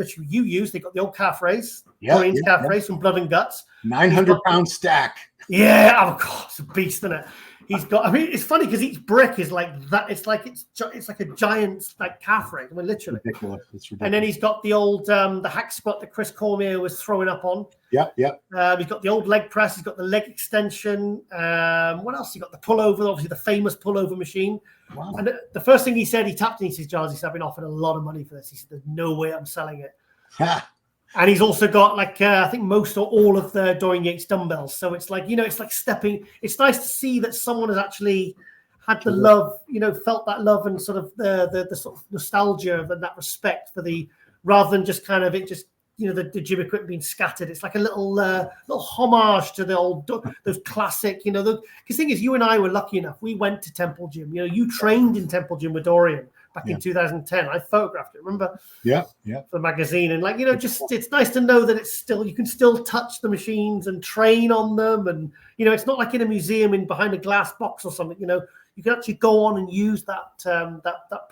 use, they've got the old calf race, Dorian's calf race from Blood and Guts. 900-pound stack. Yeah, oh God, it's a beast, isn't it? He's got. I mean, it's funny because each brick is like that. It's like a giant like calf ring. I mean, literally. Ridiculous. It's ridiculous. And then he's got the old the hack squat that Chris Cormier was throwing up on. Yep. He's got the old leg press. He's got the leg extension. What else? He got the pullover. Obviously, the famous pullover machine. Wow. And the first thing he said, he tapped in. He says, "Giles, he said, I've been offered a lot of money for this." He said, "There's no way I'm selling it." And he's also got I think most or all of the Dorian Yates dumbbells. So it's like, it's like stepping. It's nice to see that someone has actually had the love, felt that love and sort of the sort of nostalgia and that respect for rather than just kind of it just, the gym equipment being scattered. It's like a little homage to the old, those classic, because the thing is, you and I were lucky enough. We went to Temple Gym. You trained in Temple Gym with Dorian back in 2010. I photographed it, remember? Yeah. For the magazine. And it's nice to know that you can still touch the machines and train on them. And, it's not like in a museum behind a glass box or something, you can actually go on and use that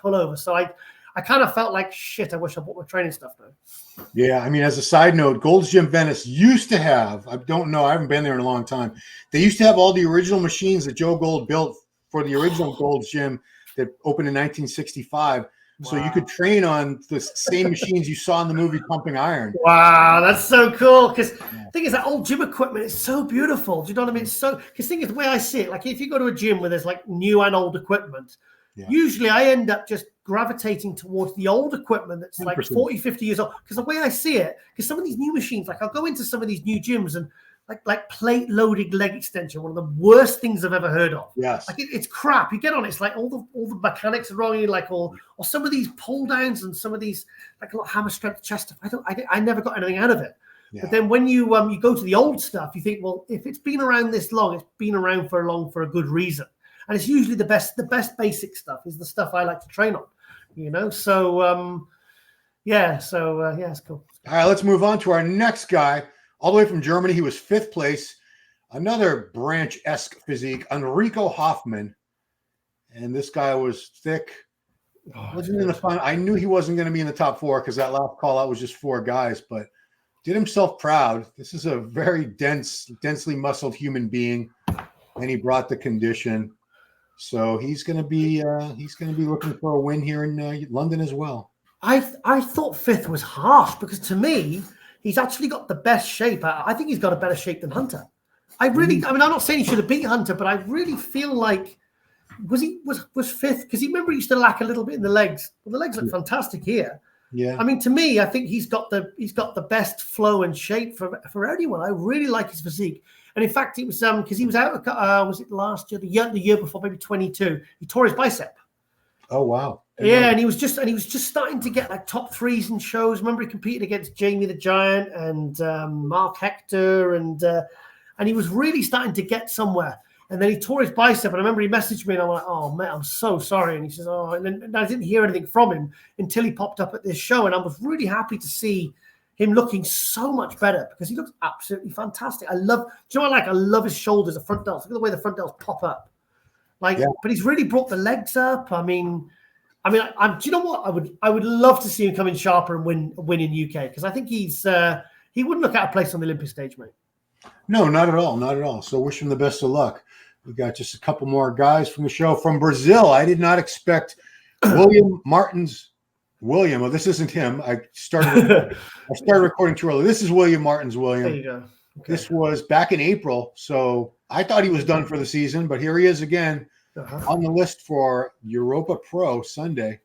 pullover. So I kind of felt like, shit, I wish I bought my training stuff now. Yeah. I mean, as a side note, Gold's Gym Venice used to have, I don't know, I haven't been there in a long time. They used to have all the original machines that Joe Gold built for the original Gold's Gym that opened in 1965. So you could train on the same machines you saw in the movie Pumping Iron. Wow, that's so cool. Because the thing is, that old gym equipment is so beautiful. Do you know what I mean? Because the thing is, the way I see it, like if you go to a gym where there's like new and old equipment, usually I end up just gravitating towards the old equipment that's like 100%. 40, 50 years old. Because the way I see it, because some of these new machines, like I'll go into some of these new gyms and like plate loaded leg extension, one of the worst things I've ever heard of. Yes. Like it's crap. You get on it, it's like all the mechanics are wrong. Or some of these pull downs and some of these like a lot of hammer strength chest stuff. I never got anything out of it. Yeah. But then when you go to the old stuff, you think, well, if it's been around this long, it's been around for a good reason. And it's usually the best basic stuff is the stuff I like to train on, So it's cool. All right, let's move on to our next guy. All the way from Germany, he was 5th place. Another branch-esque physique, Unrio Hoffman. And this guy was thick. Wasn't in the fun. I knew he wasn't going to be in the top 4 because that last call out was just 4 guys, but did himself proud. This is a very densely muscled human being, and he brought the condition. So he's going to be looking for a win here in London as well. I thought 5th was harsh because to me, he's actually got the best shape. I think he's got a better shape than Hunter. I'm not saying he should have beat Hunter, but I really feel like was 5th because remember he used to lack a little bit in the legs. Well, the legs look fantastic here. Yeah. I mean, to me, I think he's got the best flow and shape for anyone. I really like his physique. And in fact, it was because he was out. Was it last year? The year before, maybe 22. He tore his bicep. Oh wow! Yeah, and he was just starting to get like top 3s in shows. Remember, he competed against Jamie the Giant and Mark Hector, and he was really starting to get somewhere. And then he tore his bicep. And I remember he messaged me, and I'm like, "Oh man, I'm so sorry." And he says, "Oh," and I didn't hear anything from him until he popped up at this show, and I was really happy to see him looking so much better because he looks absolutely fantastic. I love his shoulders, the front delts. Look at the way the front delts pop up. But he's really brought the legs up. I mean, do you know what? I would love to see him come in sharper and win in UK because I think he wouldn't look out of place on the Olympic stage, mate. No, not at all, not at all. So wish him the best of luck. We got just a couple more guys from the show from Brazil. I did not expect William. Well, this isn't him. I started recording too early. This is William Martins. William. There you go. Okay. This was back in April, so I thought he was done for the season, but here he is again on the list for Europa Pro Sunday.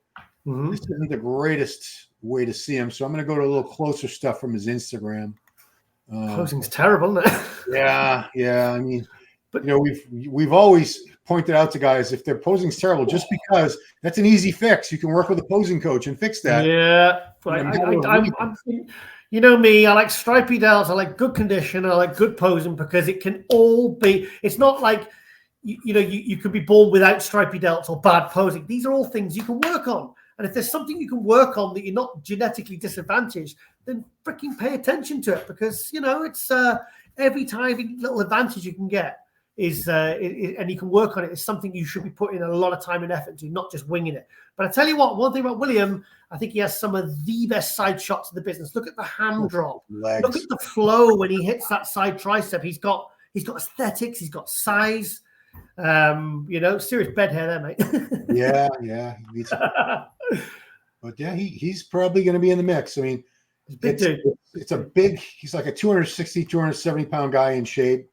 Mm-hmm. This isn't the greatest way to see him, so I'm going to go to a little closer stuff from his Instagram. Posing's terrible, isn't it? Yeah. I mean, but we've always pointed out to guys if their posing's terrible, just because that's an easy fix. You can work with a posing coach and fix that. Yeah, I'm you know me, I like stripy delts, I like good condition, I like good posing because it can all be. It's not like you could be born without stripy delts or bad posing. These are all things you can work on. And if there's something you can work on that you're not genetically disadvantaged, then freaking pay attention to it, because it's every tiny little advantage you can get is and you can work on it, is something you should be putting a lot of time and effort to, not just winging it. But I tell you what, one thing about William, I think he has some of the best side shots in the business. Look at the hand drop. Legs. Look at the flow when he hits that side tricep. He's got aesthetics. He's got size. Serious bed hair there, mate. yeah. But yeah, he's probably going to be in the mix. I mean, it's a big. He's like a 260, 270 pound guy in shape.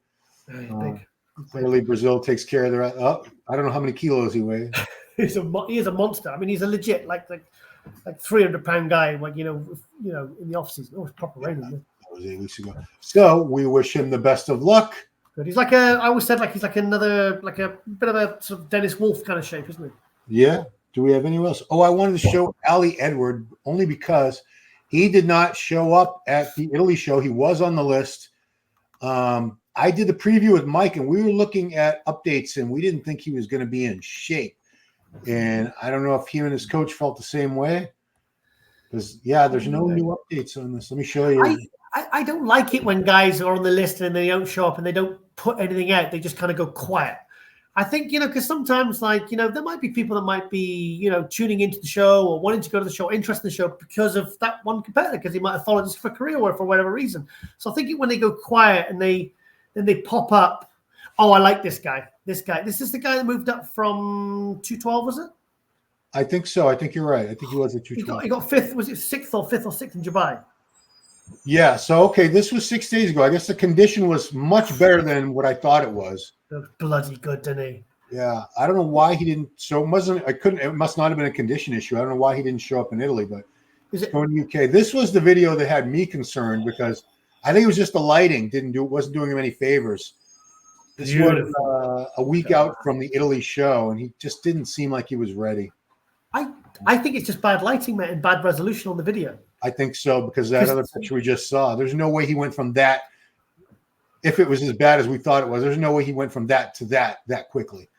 Big. Clearly, Brazil takes care of the rest. Oh, I don't know how many kilos he weighs. He is a monster. I mean, he's a legit like 300-pound guy. Like in the off season. Oh, it's proper raining. That was 8 weeks ago. So we wish him the best of luck. But he's I always said, he's like a bit of a sort of Dennis Wolf kind of shape, isn't he? Yeah. Do we have anyone else? Oh, I wanted to show Ali Edward only because he did not show up at the Italy show. He was on the list. I did the preview with Mike, and we were looking at updates, and we didn't think he was going to be in shape. And I don't know if he and his coach felt the same way. Because, there's no new updates on this. Let me show you. I don't like it when guys are on the list and they don't show up and they don't put anything out. They just kind of go quiet. I think, because sometimes, there might be people that might be, tuning into the show or wanting to go to the show, interested in the show because of that one competitor, because they might have followed us for career or for whatever reason. So I think when they go quiet and then they pop up, oh, I like this guy. This is the guy that moved up from 212, was it? I think so. I think you're right. I think he was at 212. He got fifth. Was it fifth or sixth in Dubai? Yeah. So, okay, this was 6 days ago. I guess the condition was much better than what I thought it was. Looked bloody good, didn't he? Yeah. I don't know why he didn't. So it must not have been a condition issue. I don't know why he didn't show up in Italy, but going to UK. This was the video that had me concerned because I think it was just the lighting wasn't doing him any favors. This was a week out from the Italy show, and he just didn't seem like he was ready. I think it's just bad lighting, mate, and bad resolution on the video. I think so, because that other picture we just saw, there's no way he went from that. If it was as bad as we thought it was, there's no way he went from that to that quickly.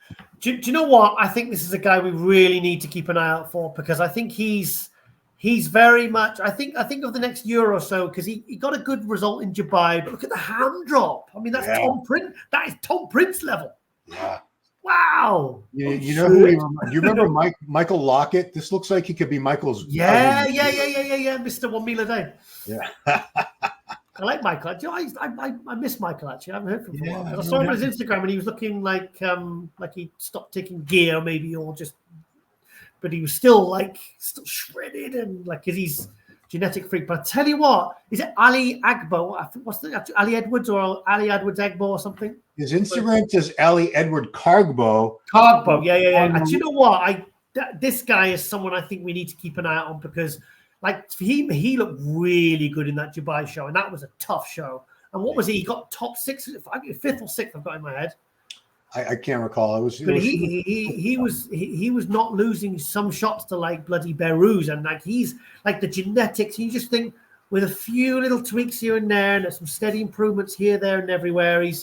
Do you know what? I think this is a guy we really need to keep an eye out for, because I think he's very much. I think of the next year or so, because he got a good result in Dubai. But look at the hand drop. I mean, that's Tom Prince. That is Tom Prince level. Yeah. Wow. You know who? Do you remember Michael Lockett? This looks like he could be Michael's. Yeah. Mr. 1 meal a day. Yeah. I like Michael. I miss Michael, actually. I haven't heard from him for a while. I saw him on his Instagram and he was looking like he stopped taking gear, maybe, but he was still shredded and because he's genetic freak. But I tell you what, is it Ali Agbo? What's the Ali Edwards or Ali Edwards Agbo or something? His Instagram says Ali Edward Cargbo. Yeah. And you know what? This guy is someone I think we need to keep an eye out on, because he looked really good in that Dubai show, and that was a tough show. And what was he? He got top 6, 5th or 6th. I've got in my head. I can't recall. He was not losing some shots to bloody Beirut, and he's the genetics. You just think with a few little tweaks here and there, and some steady improvements here, there, and everywhere. When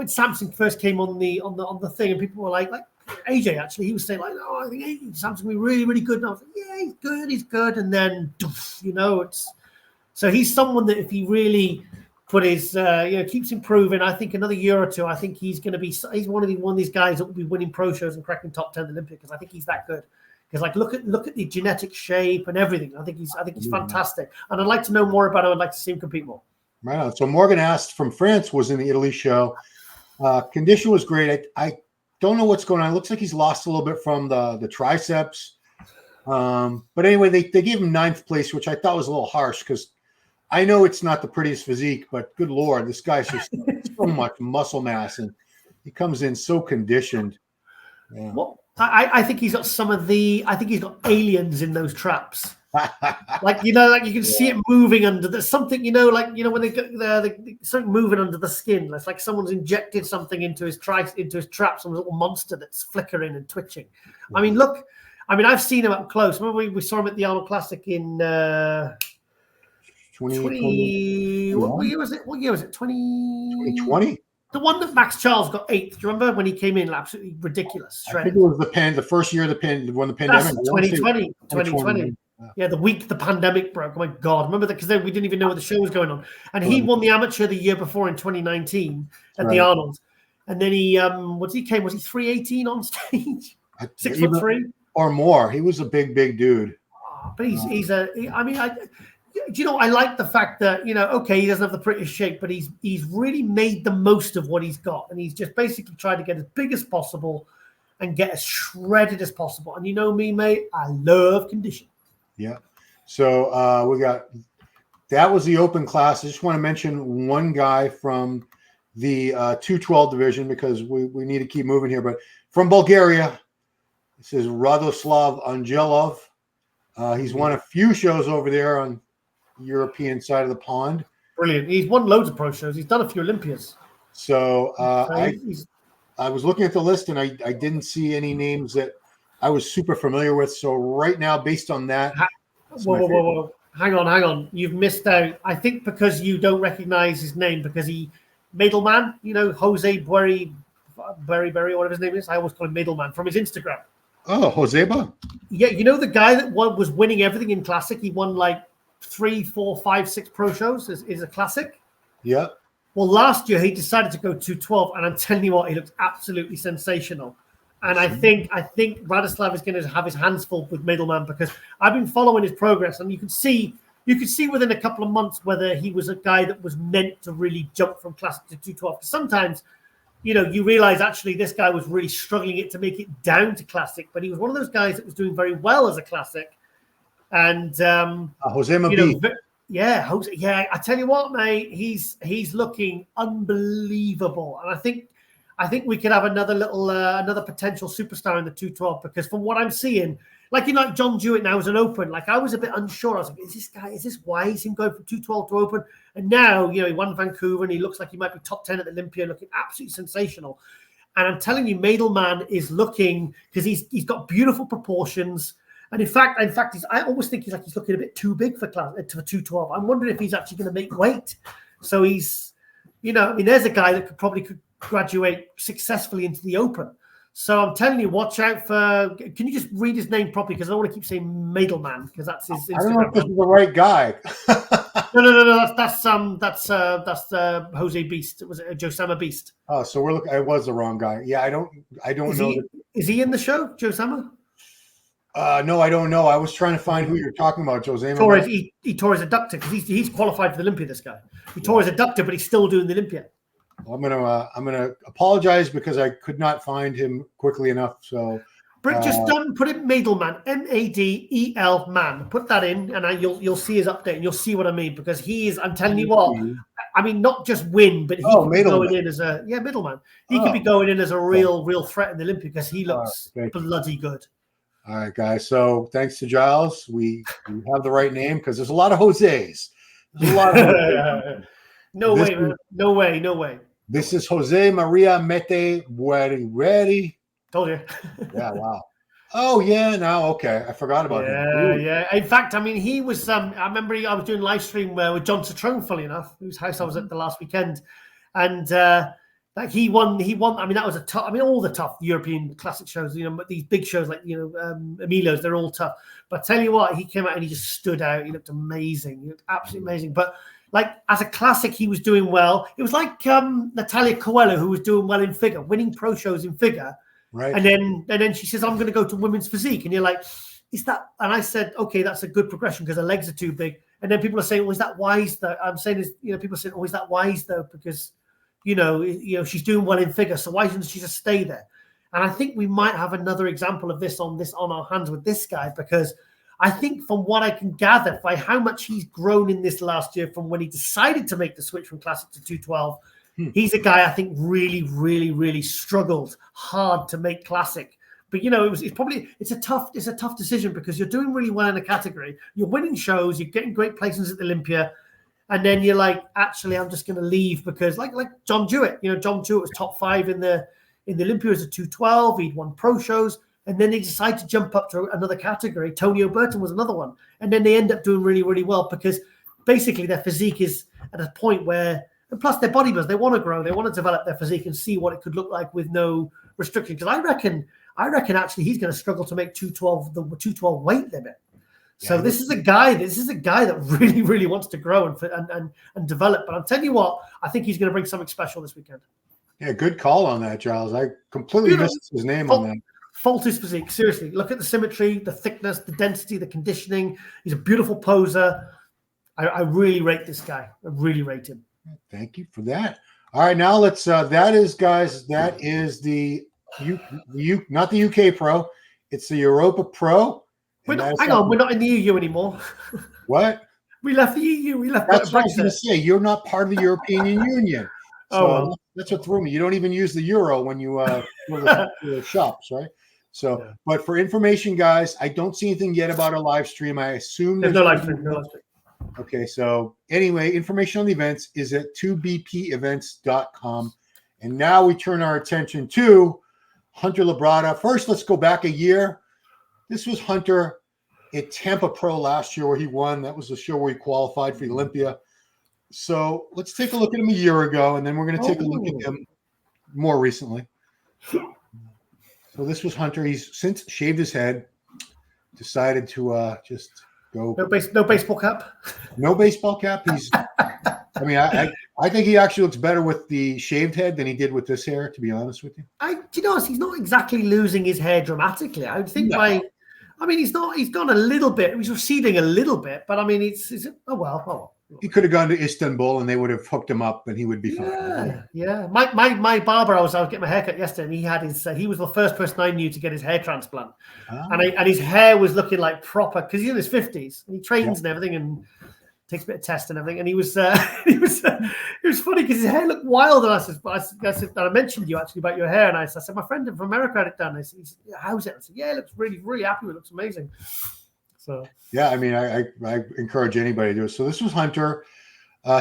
Samson first came on the thing, and people were like AJ, actually, he was saying I think Samson will be really, really good. And I was like, yeah, he's good. And then so he's someone that if he really put his keeps improving, I think another year or two, I think he's going to be. He's one of these guys that will be winning pro shows and cracking top 10 Olympic, because I think he's that good. Because look at the genetic shape and everything. I think he's fantastic, and I'd like to know more about him. I'd like to see him compete more. Right on. So Morgan Ast from France was in the Italy show. Condition was great. I don't know what's going on. It looks like he's lost a little bit from the triceps. But anyway, they gave him 9th place, which I thought was a little harsh, because I know it's not the prettiest physique, but good Lord, this guy's just so much muscle mass, and he comes in so conditioned. Yeah. Well, I think he's got I think he's got aliens in those traps. You can see it moving under. There's something, when they get something moving under the skin. It's like someone's injected something into his trap, some little monster that's flickering and twitching. I mean, look, I've seen him up close. Remember we saw him at the Arnold Classic in What year was it? 2020? The one that Max Charles got 8th. Do you remember when he came in? Absolutely ridiculous. I think it was the first year of the pandemic. That's 2020. 2020. Yeah, the week the pandemic broke. Oh my God. Remember that? Because then we didn't even know what the show was going on. And he won the amateur the year before in 2019 at the Arnold. And then he, was he 318 on stage? 6'3" or more. He was a big dude. But I like the fact that, okay, he doesn't have the prettiest shape, but he's really made the most of what he's got. And he's just basically tried to get as big as possible and get as shredded as possible. And you know me, mate, I love condition. Yeah. So that was the open class. I just want to mention one guy from the 212 division because we need to keep moving here. But from Bulgaria, this is Radoslav Angelov. He's won a few shows over there on the European side of the pond. Brilliant. He's won loads of pro shows. He's done a few Olympias. So I was looking at the list and I didn't see any names that I was super familiar with. So right now, based on that. Whoa. Hang on. You've missed out. I think because you don't recognize his name because middleman, Jose Berry, whatever his name is. I always call him middleman from his Instagram. Oh, Joseba? Yeah, the guy that was winning everything in Classic. He won like 3, 4, 5, 6 pro shows is a Classic. Yeah. Well, last year he decided to go 212, and I'm telling you what, he looked absolutely sensational. And I think Radoslav is going to have his hands full with middleman because I've been following his progress, and you could see within a couple of months whether he was a guy that was meant to really jump from Classic to 212. Sometimes, you realize actually this guy was really struggling to make it down to Classic, but he was one of those guys that was doing very well as a Classic. And Jose Mabi. Yeah, I tell you what, mate, he's looking unbelievable, and I think we could have another potential superstar in the 212 because from what I'm seeing, like John Jewett now is an open. Like I was a bit unsure. I was like, is this wise him going from 212 to open? And now, he won Vancouver and he looks like he might be top 10 at the Olympia, looking absolutely sensational. And I'm telling you, Middleman is looking because he's got beautiful proportions. And in fact, I always think he's looking a bit too big for 212. I'm wondering if he's actually going to make weight. So he's, there's a guy that could graduate successfully into the Open. So I'm telling you, watch out for. Can you just read his name properly? Because I don't want to keep saying Middleman because that's his Instagram. I don't know if this is the right guy. No. That's Jose Beast. Was it Josama Beast? Oh, so we're looking. I was the wrong guy. Yeah, I don't know. Is he in the show, Josama? No, I don't know. I was trying to find who you're talking about, Jose. He tore his adductor because he's qualified for the Olympia. This guy, he tore his adductor, but he's still doing the Olympia. I'm gonna apologize because I could not find him quickly enough. So, just put it Middleman, Madel man. Put that in, and you'll see his update, and you'll see what I mean because he is. I'm telling you what. I mean, not just win, but he could be going in as a middleman. He could be going in as a real threat in the Olympia because he looks bloody good. All right, guys. So thanks to Giles, we have the right name because there's a lot of Jose's. There's a lot of Jose's. No way. This is Jose Maria Mete Bueri. Told you. Yeah, wow. Oh, yeah, now, okay. I forgot about him. Yeah. In fact, I mean, he was, I remember I was doing live stream with John Citrone, funny enough, whose house I was at the last weekend. And he won. I mean, that was all the tough European classic shows, these big shows like, Emilio's, they're all tough. But I tell you what, he came out and he just stood out. He looked amazing. He looked absolutely amazing. But like as a classic, he was doing well. It was like Natalia Coelho, who was doing well in figure, winning pro shows in figure. Right. And then she says, I'm going to go to women's physique. And you're like, is that? And I said, okay, that's a good progression because her legs are too big. And then people are saying, well, is that wise though? I'm saying people are saying, oh, is that wise though? Because, she's doing well in figure. So why doesn't she just stay there? And I think we might have another example of this on our hands with this guy, because I think from what I can gather by how much he's grown in this last year from when he decided to make the switch from classic to 212, he's a guy I think really, really, really struggled hard to make classic. But it's a tough decision because you're doing really well in a category, you're winning shows, you're getting great placements at the Olympia, and then you're like, actually, I'm just going to leave because like John Jewett, John Jewett was top 5 in the Olympia as a 212. He'd won pro shows. And then they decide to jump up to another category. Tony O'Burton was another one. And then they end up doing really, really well because basically their physique is at a point where, and plus they're bodybuilders, they want to grow, they want to develop their physique and see what it could look like with no restriction. Because I reckon actually he's going to struggle to make 212 the 212 weight limit. So this is a guy that really, really wants to grow and develop. But I'm telling you what, I think he's going to bring something special this weekend. Yeah, good call on that, Giles. I completely missed his name on that. Fault his physique. Seriously, look at the symmetry, the thickness, the density, the conditioning. He's a beautiful poser. I really rate this guy. I really rate him. Thank you for that. All right, now let's. That is the not the UK Pro. It's the Europa Pro. Hang on, we're not in the EU anymore. What? We left the EU. We left. That's what I was going to say. You're not part of the European Union. So that's what threw me. You don't even use the euro when you go to the shops, right? So, yeah. But for information, guys, I don't see anything yet about a live stream. I assume there's no live stream. Okay, so anyway, information on the events is at 2bpevents.com. And now we turn our attention to Hunter Labrada. First, let's go back a year. This was Hunter at Tampa Pro last year where he won. That was the show where he qualified for Olympia. So let's take a look at him a year ago, and then we're going to take a look at him more recently. So this was Hunter. He's since shaved his head, decided to just go. No baseball cap? No baseball cap. I mean, I think he actually looks better with the shaved head than he did with this hair, to be honest with you. He's not exactly losing his hair dramatically. I would think he's gone a little bit. He's receding a little bit, but I mean, he could have gone to Istanbul and they would have hooked him up and he would be fine. Yeah. My barber, I was getting my haircut yesterday and he had he was the first person I knew to get his hair transplant. And his hair was looking like proper, because he's in his 50s and he trains and everything and takes a bit of test and everything. And he was it was funny because his hair looked wild. And I mentioned you actually about your hair. And I said, my friend from America had it done. He said, how's it? I said, yeah, it looks really, really happy. It looks amazing. So I mean, I encourage anybody to do it. So this was Hunter.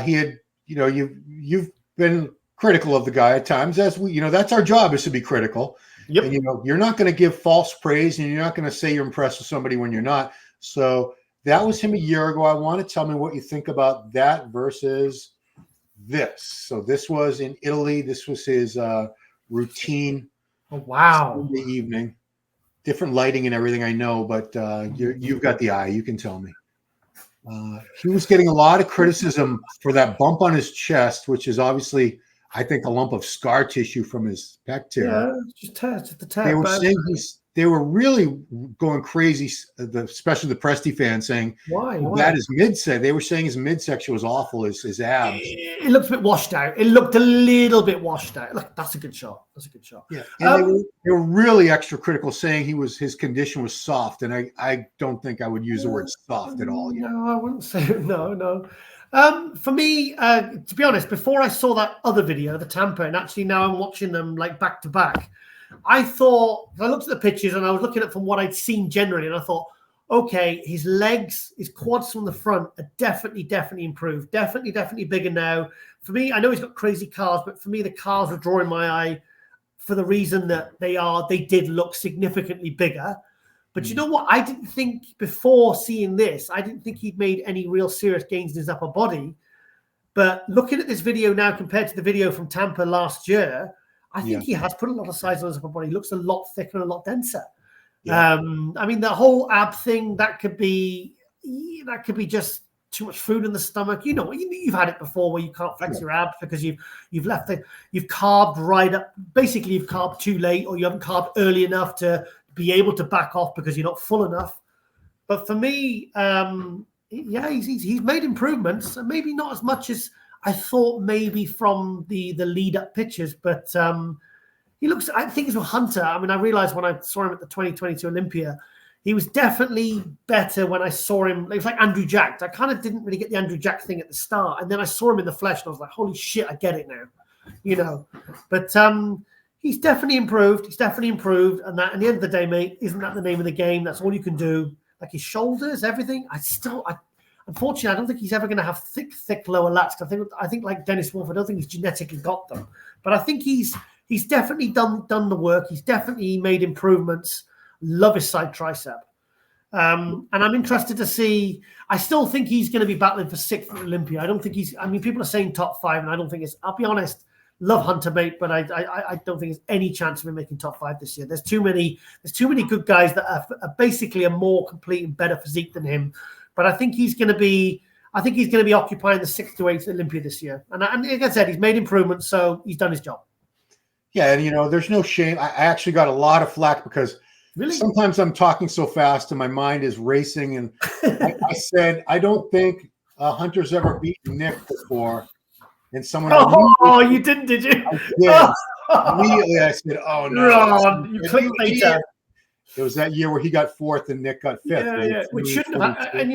He had, you've been critical of the guy at times, as we, that's our job, is to be critical. Yep. And you're not going to give false praise, and you're not going to say you're impressed with somebody when you're not. So that was him a year ago. I want to tell me what you think about that versus this. So this was in Italy. This was his routine. Oh, wow. Sunday evening. Different lighting and everything, I know, but you've got the eye. You can tell me. He was getting a lot of criticism for that bump on his chest, which is obviously, I think, a lump of scar tissue from his pec tear. Yeah, just the tear. They were really going crazy, especially the Presti fans, saying, Why? That is midsection. They were saying his midsection was awful, his abs. It looked a bit washed out. It looked a little bit washed out. Look, that's a good shot. Yeah, and they were really extra critical, saying his condition was soft, and I don't think I would use the word soft at all. No, I wouldn't say no. For me, to be honest, before I saw that other video, the Tampa, and actually now I'm watching them like back to back, I looked at the pictures and I was looking at from what I'd seen generally, and I thought, okay, his legs, his quads from the front are definitely improved. Definitely bigger now. For me, I know he's got crazy calves, but for me, the calves are drawing my eye for the reason that they did look significantly bigger. But you know what? I didn't think before seeing this, I didn't think he'd made any real serious gains in his upper body. But looking at this video now compared to the video from Tampa last year, I think he has put a lot of size on his upper body. He looks a lot thicker and a lot denser. Yeah. I mean, the whole ab thing, that could be just too much food in the stomach. You've had it before where you can't flex your abs because you've carved right up. Basically, you've carved too late, or you haven't carved early enough to be able to back off because you're not full enough. But for me, he's made improvements, and maybe not as much as I thought maybe from the lead up pictures, but he looks, I think he's a Hunter. I mean, I realized when I saw him at the 2022 Olympia, he was definitely better when I saw him. It was like Andrew Jack. I kind of didn't really get the Andrew Jack thing at the start. And then I saw him in the flesh and I was like, holy shit, I get it now, but he's definitely improved. And that, at the end of the day, mate, isn't that the name of the game? That's all you can do. Like his shoulders, everything. Unfortunately, I don't think he's ever going to have thick lower lats. I think like Dennis Wolf, I don't think he's genetically got them. But I think he's definitely done the work. He's definitely made improvements. Love his side tricep. And I'm interested to see. I still think he's going to be battling for 6th at Olympia. I don't think he's. I mean, people are saying top 5, and I don't think it's. I'll be honest. Love Hunter, mate, but I don't think there's any chance of him making top 5 this year. There's too many good guys that are basically a more complete and better physique than him. But I think he's going to be. I think he's going to be occupying the 6th to 8th Olympia this year. And like I said, he's made improvements, so he's done his job. Yeah, and there's no shame. I actually got a lot of flack because sometimes I'm talking so fast and my mind is racing. And I said I don't think Hunter's ever beaten Nick before. And someone you didn't, did you? I did. Immediately I said, "Oh no, Ron, you clickbait." It was that year where he got 4th and Nick got 5th. Yeah. Which shouldn't have. And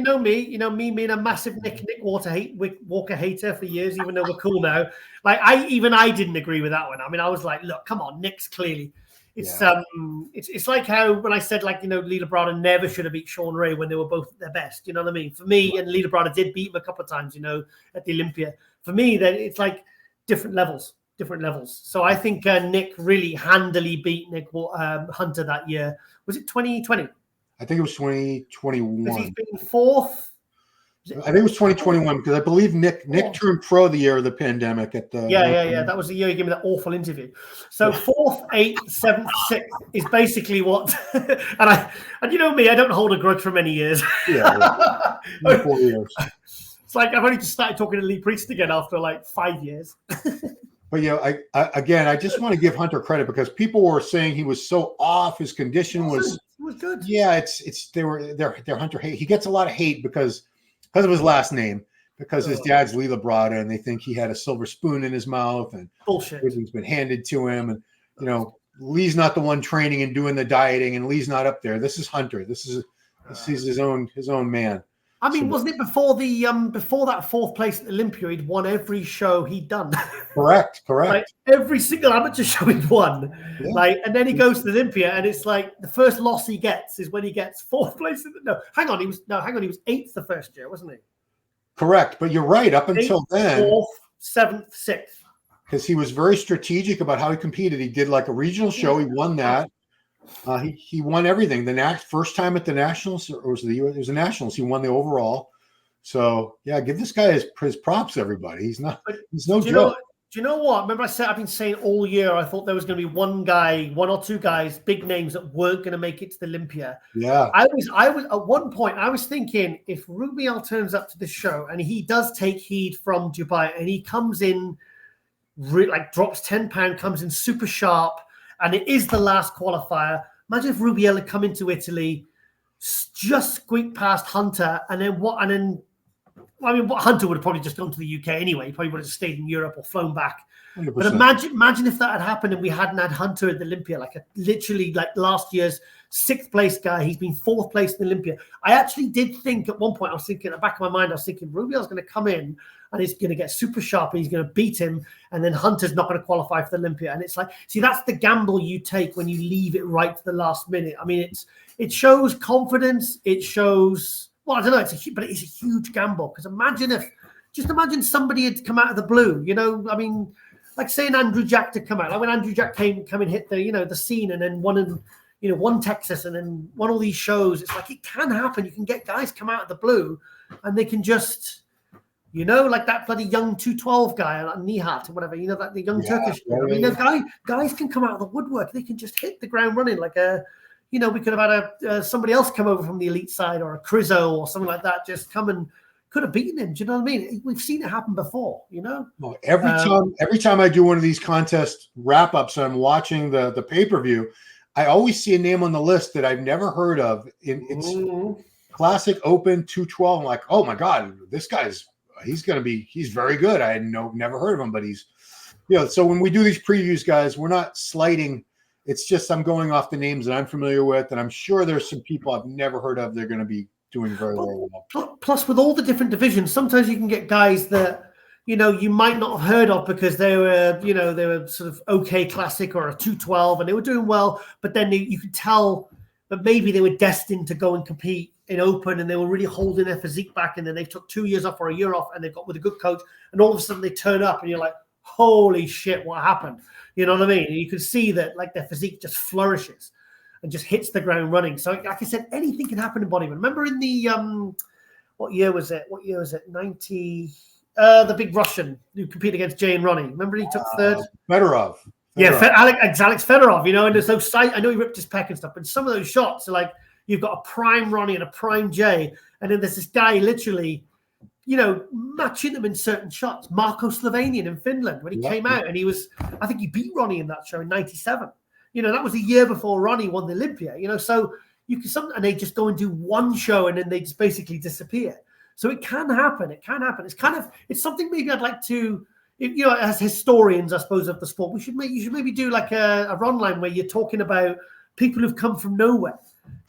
me being a massive Nick Walker hater for years, even though we're cool now. Like I didn't agree with that one. I mean, I was like, look, come on, Nick's clearly. It's like how when I said Lee Labrada never should have beat Sean Ray when they were both at their best. You know what I mean? For me, and Lee Labrada did beat him a couple of times. At the Olympia. For me, that it's like different levels. So I think Nick really handily beat Nick Hunter that year. Was it 2020? I think it was 2021. Because he's been 4th. I think it was 2021 because I believe Nick turned pro the year of the pandemic at the. Yeah. That was the year he gave me that awful interview. So 4th, 8th, 7th, 6th is basically what. and you know me, I don't hold a grudge for many years. Yeah. 4 years. It's like I've only just started talking to Lee Priest again after like 5 years. But I just want to give Hunter credit because people were saying he was so off. His condition was good. Yeah, they're Hunter hate. He gets a lot of hate because of his last name, because his dad's Lee Labrada, and they think he had a silver spoon in his mouth and bullshit. Everything's been handed to him, and Lee's not the one training and doing the dieting, and Lee's not up there. This is Hunter. This is his own man. I mean, wasn't it before that 4th place at Olympia, he'd won every show he'd done? Correct. Like every single amateur show he'd won. Yeah. And then he goes to the Olympia, and it's like the first loss he gets is when he gets 4th place. Hang on, he was 8th the first year, wasn't he? Correct, but you're right. Up until then, 4th, 7th, 6th. Because he was very strategic about how he competed. He did like a regional show. He won that. He won everything. The first time at the Nationals, or was it the Nationals? He won the overall. So yeah, give this guy his props, everybody. He's no joke. Do you know what? Remember I've been saying all year I thought there was going to be one or two guys, big names that weren't going to make it to the Olympia. Yeah. I was at one point I was thinking if Rubiel turns up to the show and he does take heed from Dubai and he comes in drops 10 pounds, comes in super sharp, and it is the last qualifier. Imagine if Rubiel had come into Italy, just squeaked past Hunter, and then what? And then, Hunter would have probably just gone to the UK anyway. He probably would have stayed in Europe or flown back. 100%. But imagine if that had happened and we hadn't had Hunter at the Olympia, literally last year's 6th place guy. He's been 4th place in the Olympia. I actually did think at one point, I was thinking, at the back of my mind, Rubiel's going to come in and he's going to get super sharp and he's going to beat him. And then Hunter's not going to qualify for the Olympia. And it's like, see, that's the gamble you take when you leave it right to the last minute. I mean, it shows confidence. It shows, well, I don't know, but it's a huge gamble. Because imagine somebody had come out of the blue, I mean, like saying Andrew Jack to come out. Like when Andrew Jack came and hit the scene and then won Texas and then won all these shows. It's like, it can happen. You can get guys come out of the blue and they can just, like that bloody young 212 guy, like Nihat or whatever, that the young Turkish guy. I mean, guys can come out of the woodwork. They can just hit the ground running like we could have had somebody else come over from the elite side or a Crizzo or something like that, just come and could have beaten him. Do you know what I mean? We've seen it happen before, Well, every time I do one of these contest wrap-ups and I'm watching the pay-per-view, I always see a name on the list that I've never heard of. It's Classic Open 212. I'm like, oh my God, this guy's he's very good. I had never heard of him, but he's, so when we do these previews, guys, we're not slighting. It's just I'm going off the names that I'm familiar with, and I'm sure there's some people I've never heard of. They're going to be doing very well. Plus, with all the different divisions, sometimes you can get guys that you might not have heard of because they were sort of okay classic or a 212 and they were doing well, but then you could tell that maybe they were destined to go and compete in open and they were really holding their physique back, and then they took 2 years off or a year off and they got with a good coach, and all of a sudden they turn up and you're like, holy shit, what happened? You know what I mean? And you can see that their physique just flourishes. and just hits the ground running. So, like I said, anything can happen in bodybuilding. Remember in the what year was it? 90. The big Russian who competed against Jay and Ronnie. Remember he took third? Fedorov. Yeah, Alex Fedorov, and there's those I know he ripped his pec and stuff, but some of those shots are like you've got a prime Ronnie and a prime Jay, and then there's this guy literally, matching them in certain shots. Marco Slovenian in Finland when he came out, and I think he beat Ronnie in that show in 97. That was a year before Ronnie won the Olympia, so you can and they just go and do one show and then they just basically disappear. So it can happen. It can happen. It's something maybe I'd like to, as historians, I suppose, of the sport, you should maybe do like a run line where you're talking about people who've come from nowhere,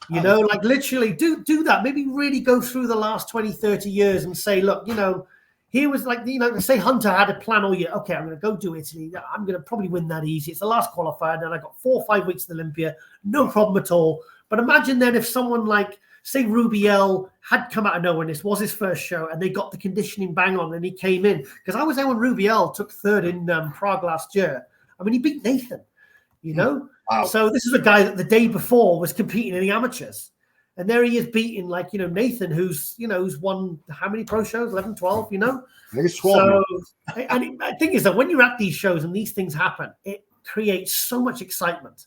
like literally do that. Maybe really go through the last 20, 30 years and say, look, here was like, say Hunter had a plan all year. Okay, I'm going to go do Italy. I'm going to probably win that easy. It's the last qualifier. And then I got 4 or 5 weeks to the Olympia. No problem at all. But imagine then if someone like, say Rubiel had come out of nowhere and this was his first show and they got the conditioning bang on and he came in. Because I was there when Rubiel took third in Prague last year. I mean, he beat Nathan, Wow. So this is a guy that the day before was competing in the amateurs. And there he is beating Nathan, who's won how many pro shows? 11, 12, I think it's 12. So, and the thing is that when you're at these shows and these things happen, it creates so much excitement.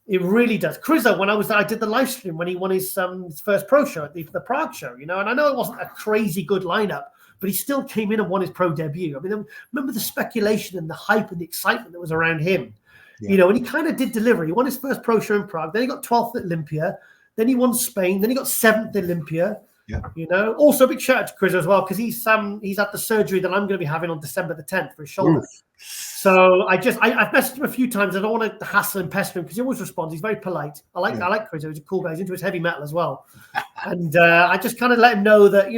It really does. Chryso, when I did the live stream when he won his first pro show at the Prague show, and I know it wasn't a crazy good lineup, but he still came in and won his pro debut. I mean, remember the speculation and the hype and the excitement that was around him, and he kind of did deliver. He won his first pro show in Prague, then he got 12th at Olympia, then he won Spain, then he got 7th at Olympia. Yeah. Also a big shout out to Chris as well, because he's had the surgery that I'm going to be having on December the 10th for his shoulder. Oof. So I've messaged him a few times. I don't want to hassle and pester him because he always responds. He's very polite. I like Chris. He's a cool guy. He's into his heavy metal as well. And I just kind of let him know that,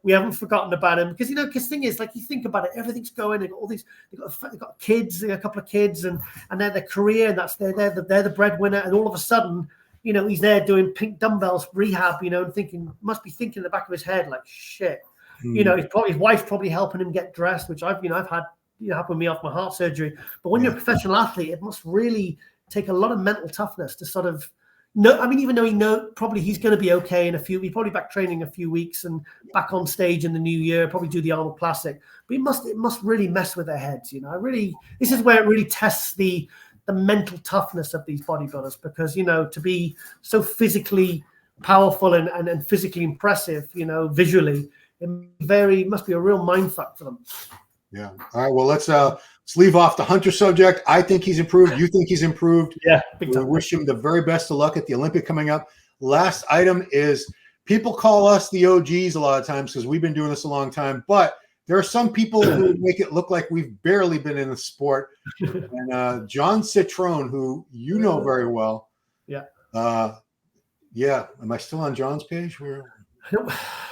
we haven't forgotten about him because, because thing is, like, you think about it, everything's going. They've got all these, they've got kids, a couple of kids, and they're their career, and they're the breadwinner. And all of a sudden, he's there doing pink dumbbells rehab, and must be thinking in the back of his head, like, shit. His wife's probably helping him get dressed, which I've had, happen to me off my heart surgery. But when you're a professional athlete, it must really take a lot of mental toughness to sort of know. I mean, even though probably he's going to be okay in he's probably back training a few weeks and back on stage in the new year, probably do the Arnold Classic. But it must really mess with their heads, This is where it really tests the mental toughness of these bodybuilders, because to be so physically powerful and physically impressive, visually, it must be a real mindfuck for them. Yeah. All right. Well, let's leave off the Hunter subject. I think he's improved. You think he's improved. Yeah. We wish him the very best of luck at the Olympic coming up. Last item is, people call us the OGs a lot of times because we've been doing this a long time, but there are some people who make it look like we've barely been in the sport. And John Citrone, who very well. Yeah. Am I still on John's page? Can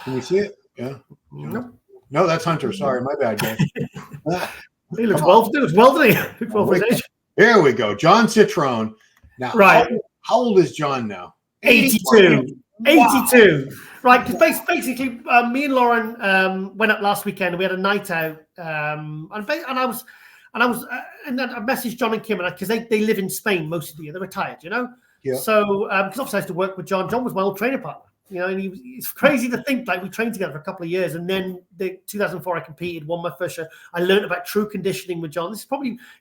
we see it? Yeah. Nope. No, that's Hunter. Sorry, my bad, guys. He looks well. Doesn't he? Here we go. John Citrone. Now, right. How old is John now? 82. Wow. 82. Right, because basically, me and Lauren went up last weekend. And we had a night out, and I messaged John and Kim, because they live in Spain most of the year. They're retired, Yeah. So, because obviously I used to work with John. John was my old training partner. And it's crazy to think, like, we trained together for a couple of years, and then 2004 I competed, won my first show. I learned about true conditioning with John.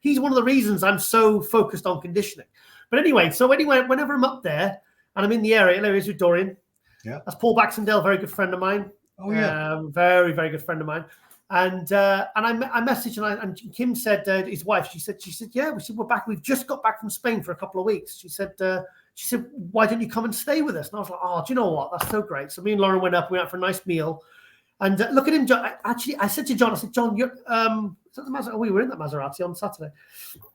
He's one of the reasons I'm so focused on conditioning. But anyway, whenever I'm up there and I'm in the area, there is with Dorian. Yeah, that's Paul Baxendale, very good friend of mine. Oh yeah, very very good friend of mine. And I messaged and Kim said, his wife, she said, yeah, we're back. We've just got back from Spain for a couple of weeks. She said, why don't you come and stay with us? And I was like, oh, do you know what? That's so great. So me and Lauren went for a nice meal. And look at him, John. I said to John, John, you're, we were in that Maserati on Saturday.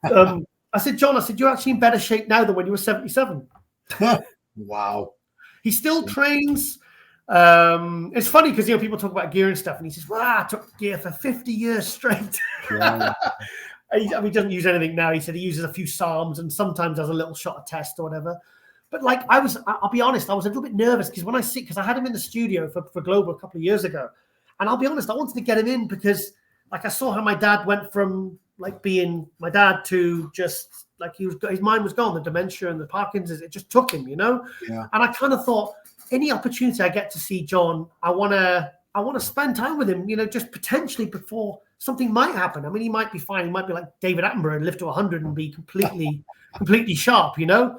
I said, John, you're actually in better shape now than when you were 77. Wow. He still trains. It's funny because people talk about gear and stuff, and he says, "Well, I took gear for 50 years straight." Yeah. He doesn't use anything now. He said he uses a few Psalms and sometimes has a little shot of test or whatever. But like I'll be honest, I was a little bit nervous because I had him in the studio for Global a couple of years ago, and I'll be honest, I wanted to get him in because like I saw how my dad went from like being my dad to just like his mind was gone, the dementia and the Parkinson's, it just took him, Yeah. And I kind of thought, any opportunity I get to see John, I want to spend time with him, just potentially before something might happen. I mean, he might be fine. He might be like David Attenborough and live to 100 and be completely sharp, Yeah.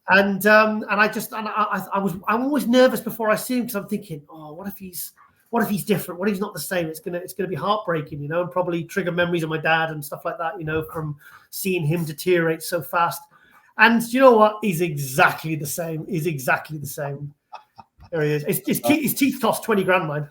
And I'm always nervous before I see him because I'm thinking, oh, what if he's different? What if he's not the same? It's gonna be heartbreaking, and probably trigger memories of my dad and stuff like that, from seeing him deteriorate so fast. And you know what? He's exactly the same. There he is. His teeth cost 20 grand, mine.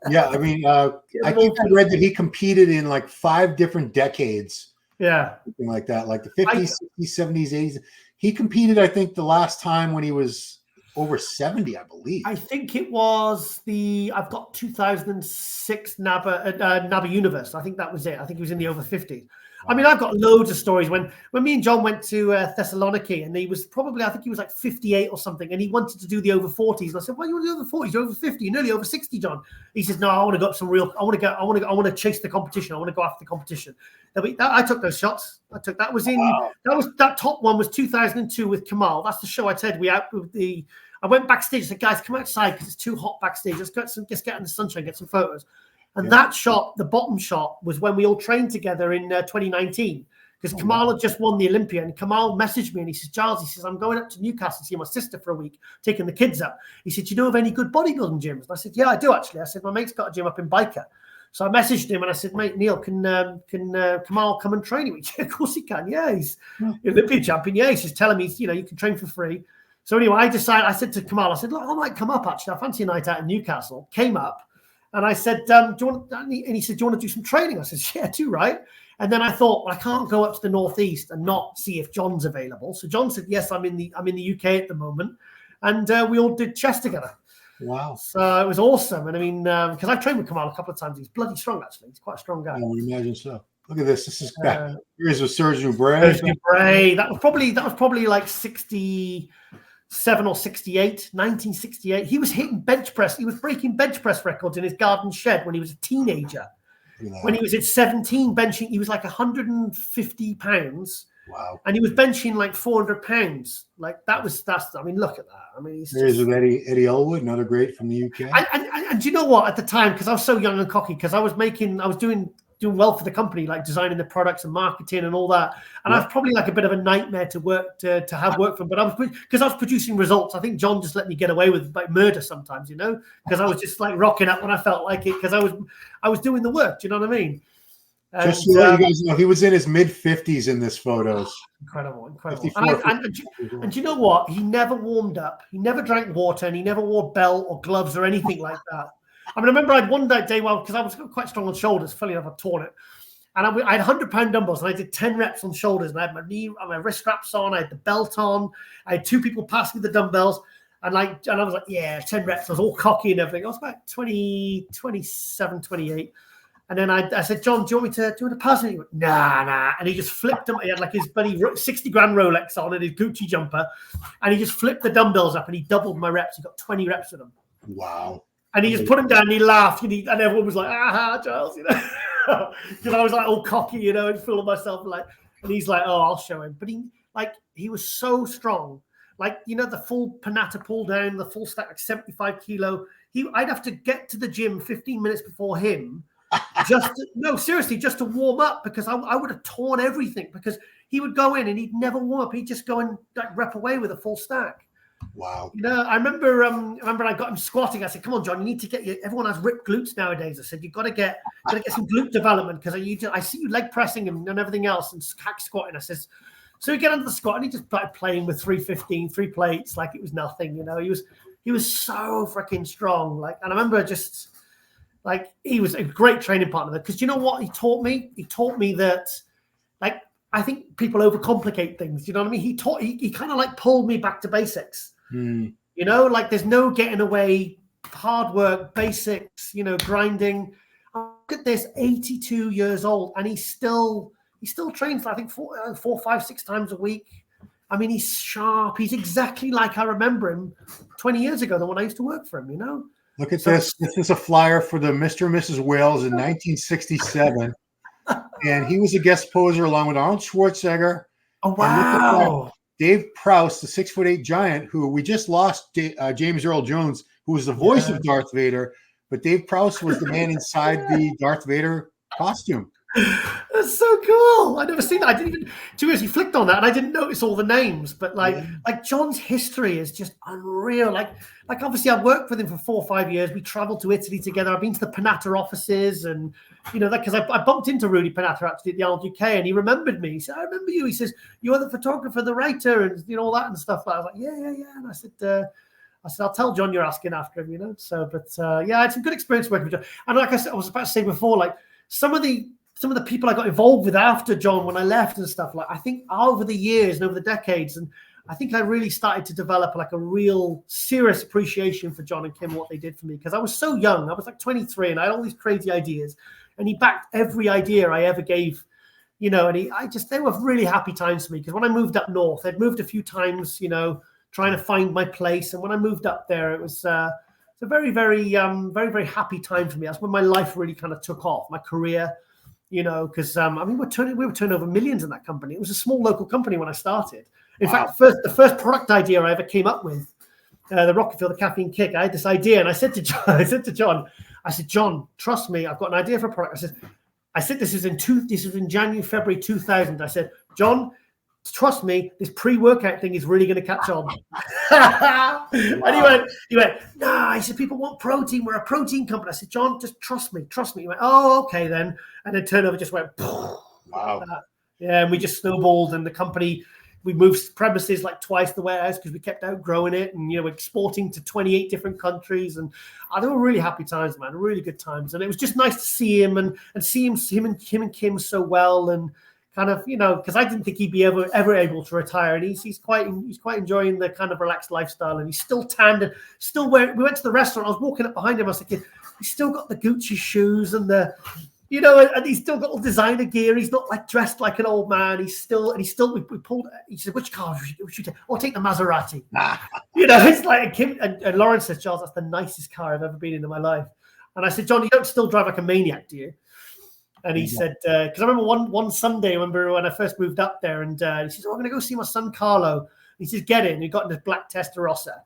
Yeah, I mean, I think I read that he competed in like 5 different decades. Yeah, something like that, like the 50s, 60s, 70s, 80s. He competed, I think, the last time when he was over 70, I believe. I think it was I've got 2006 NABA Universe. I think that was it. I think he was in the over 50s. I mean, I've got loads of stories when me and John went to Thessaloniki, and he was probably, I think he was like 58 or something, and he wanted to do the over 40s. And I said, "Why do you want to do over 40s? You're over 50. You're nearly over 60, John." He says, "No, I want to go up some real. I want to chase the competition. I want to go after the competition." I took those shots. That top one was 2002 with Kamal. That's the show I said I went backstage. I said, "Guys, come outside because it's too hot backstage. Let's get in the sunshine, get some photos." And that shot, the bottom shot, was when we all trained together in 2019 because Kamal had just won the Olympia, and Kamal messaged me and he says, "Giles, I'm going up to Newcastle to see my sister for a week, taking the kids up." He said, "Do you know of any good bodybuilding gyms?" And I said, "Yeah, I do actually." I said, "My mate's got a gym up in Biker." So I messaged him and I said, "Mate, Neil, can Kamal come and train me?" "Yeah, of course he can. Yeah, he's Olympian champion. Yeah," he's just telling me, you can train for free. So anyway, I said to Kamal, I said, "Look, I might come up actually. I fancy a night out in Newcastle." Came up. And I said, "Do you want?" And he said, "Do you want to do some training?" I said, "Yeah, I do, right?" And then I thought, well, I can't go up to the northeast and not see if John's available. So John said, "Yes, I'm in the UK at the moment," and we all did chest together. Wow! So it was awesome. And I mean, because I've trained with Kamal a couple of times, he's bloody strong. Actually, he's quite a strong guy. I would imagine so. Look at this. This is here's with Sergio Bray. Sergio Bray. That was probably like 67 or 68, 1968. He was hitting bench press. He was breaking bench press records in his garden shed when he was a teenager. When he was at 17, benching, he was like 150 pounds. Wow. And he was benching like 400 pounds. Like I mean, look at that. I mean, there's Eddie Elwood, another great from the UK. And do you know what? At the time, because I was so young and cocky, because I was doing well for the company, like designing the products and marketing and all that. And I was probably like a bit of a nightmare to have work from. But I was producing results. I think John just let me get away with like murder sometimes, because I was just like rocking up when I felt like it, because I was doing the work. Do you know what I mean? Just to let you guys know, he was in his mid-50s in this photos. Incredible. And you know what? He never warmed up. He never drank water, and he never wore belt or gloves or anything like that. I mean, I remember I had one day because I was quite strong on shoulders. Funny enough, I torn it. And I had 100-pound dumbbells, and I did 10 reps on shoulders. And I had my wrist straps on. I had the belt on. I had 2 people pass me the dumbbells. And I was like, yeah, 10 reps. I was all cocky and everything. I was about 27, 28. And then I said, "John, do you want to pass me?" He went, nah. And he just flipped them. He had like his buddy 60 grand Rolex on and his Gucci jumper. And he just flipped the dumbbells up and he doubled my reps. He got 20 reps with them. Wow. And he just put him down and he laughed. And everyone was like, "Aha, Giles," because I was like all cocky, and full of myself. And he's like, "Oh, I'll show him." But he was so strong. Like, the full Panatta pull down, the full stack, like 75 kilo. I'd have to get to the gym 15 minutes before him. Just to warm up, because I would have torn everything, because he would go in and he'd never warm up. He'd just go and like rep away with a full stack. Wow. I remember I got him squatting. I said, "Come on, John, you need to get everyone has ripped glutes nowadays." I said, "You've got to get some glute development, because I see you leg pressing and everything else and hack squatting." I says, so we get under the squat and he just started playing with 315, 3 plates like it was nothing. He was so freaking strong. And I remember just he was a great training partner, because you know what he taught me? He taught me that, I think people overcomplicate things. You know what I mean? He kind of like pulled me back to basics. There's no getting away, hard work, basics, grinding. Look at this, 82 years old, and he still trains, I think, 4, 5, 6 times a week. I mean, he's sharp. He's exactly like I remember him 20 years ago, the one I used to work for him, Look at this. This is a flyer for the Mr. and Mrs. Wales in 1967. and he was a guest poser along with Arnold Schwarzenegger. Oh, And look at that, wow. Dave Prowse, the 6'8" giant, who we just lost, James Earl Jones, who was the voice of Darth Vader, but Dave Prowse was the man inside the Darth Vader costume. That's so cool. I'd never seen that. I didn't even, to be honest, you flicked on that and I didn't notice all the names, but like John's history is just unreal. Like obviously I've worked with him for 4 or 5 years. We traveled to Italy together. I've been to the Panatta offices and, you know, that because I bumped into Rudy Panatta actually at the Arnold UK and he remembered me. He said, I remember you. He says, you're the photographer, the writer and, you know, all that and stuff. I was like, yeah. And I said, I'll tell John you're asking after him, you know? So, but yeah, I had some good experience working with John. And like I said, I was about to say before, like some of the people I got involved with after John when I left and stuff, like I think over the years and over the decades, and I think I really started to develop like a real serious appreciation for John and Kim, what they did for me. Because I was so young. I was like 23 and I had all these crazy ideas. And he backed every idea I ever gave, you know, and they were really happy times for me. Because when I moved up north, I'd moved a few times, you know, trying to find my place. And when I moved up there, it was a very, very, very happy time for me. That's when my life really kind of took off, my career. You know, because I mean, we were turning over millions in that company. It was a small local company when I started. In fact, the first product idea I ever came up with, the Rockefeller caffeine kick. I had this idea, and I said to John, trust me, I've got an idea for a product. I said this is in January, February 2000. I said, John, trust me, this pre-workout thing is really going to catch on. And he went, nah. He said, people want protein. We're a protein company. I said, John, just trust me. He went, oh, okay then. And then turnover just went, wow. Yeah, and we just snowballed, and the company, we moved premises like twice the warehouse because we kept outgrowing it, and you know, exporting to 28 different countries, and they were really happy times, man, really good times, and it was just nice to see him and see him and Kim so well, and kind of, you know, because I didn't think he'd be ever able to retire, and he's quite enjoying the kind of relaxed lifestyle, and he's still tanned and still wearing. We went to the restaurant. I was walking up behind him. I was thinking, he's still got the Gucci shoes and the, you know, and he's still got all designer gear. He's not like dressed like an old man. We pulled. He said, which car should you take? I'll take the Maserati. You know, it's like Kim and Lawrence says, Charles, that's the nicest car I've ever been in my life. And I said, John, you don't still drive like a maniac, do you? And he said, because I remember one Sunday, when I first moved up there, and he says, I'm going to go see my son Carlo. He says, get in. He got in this black Testarossa.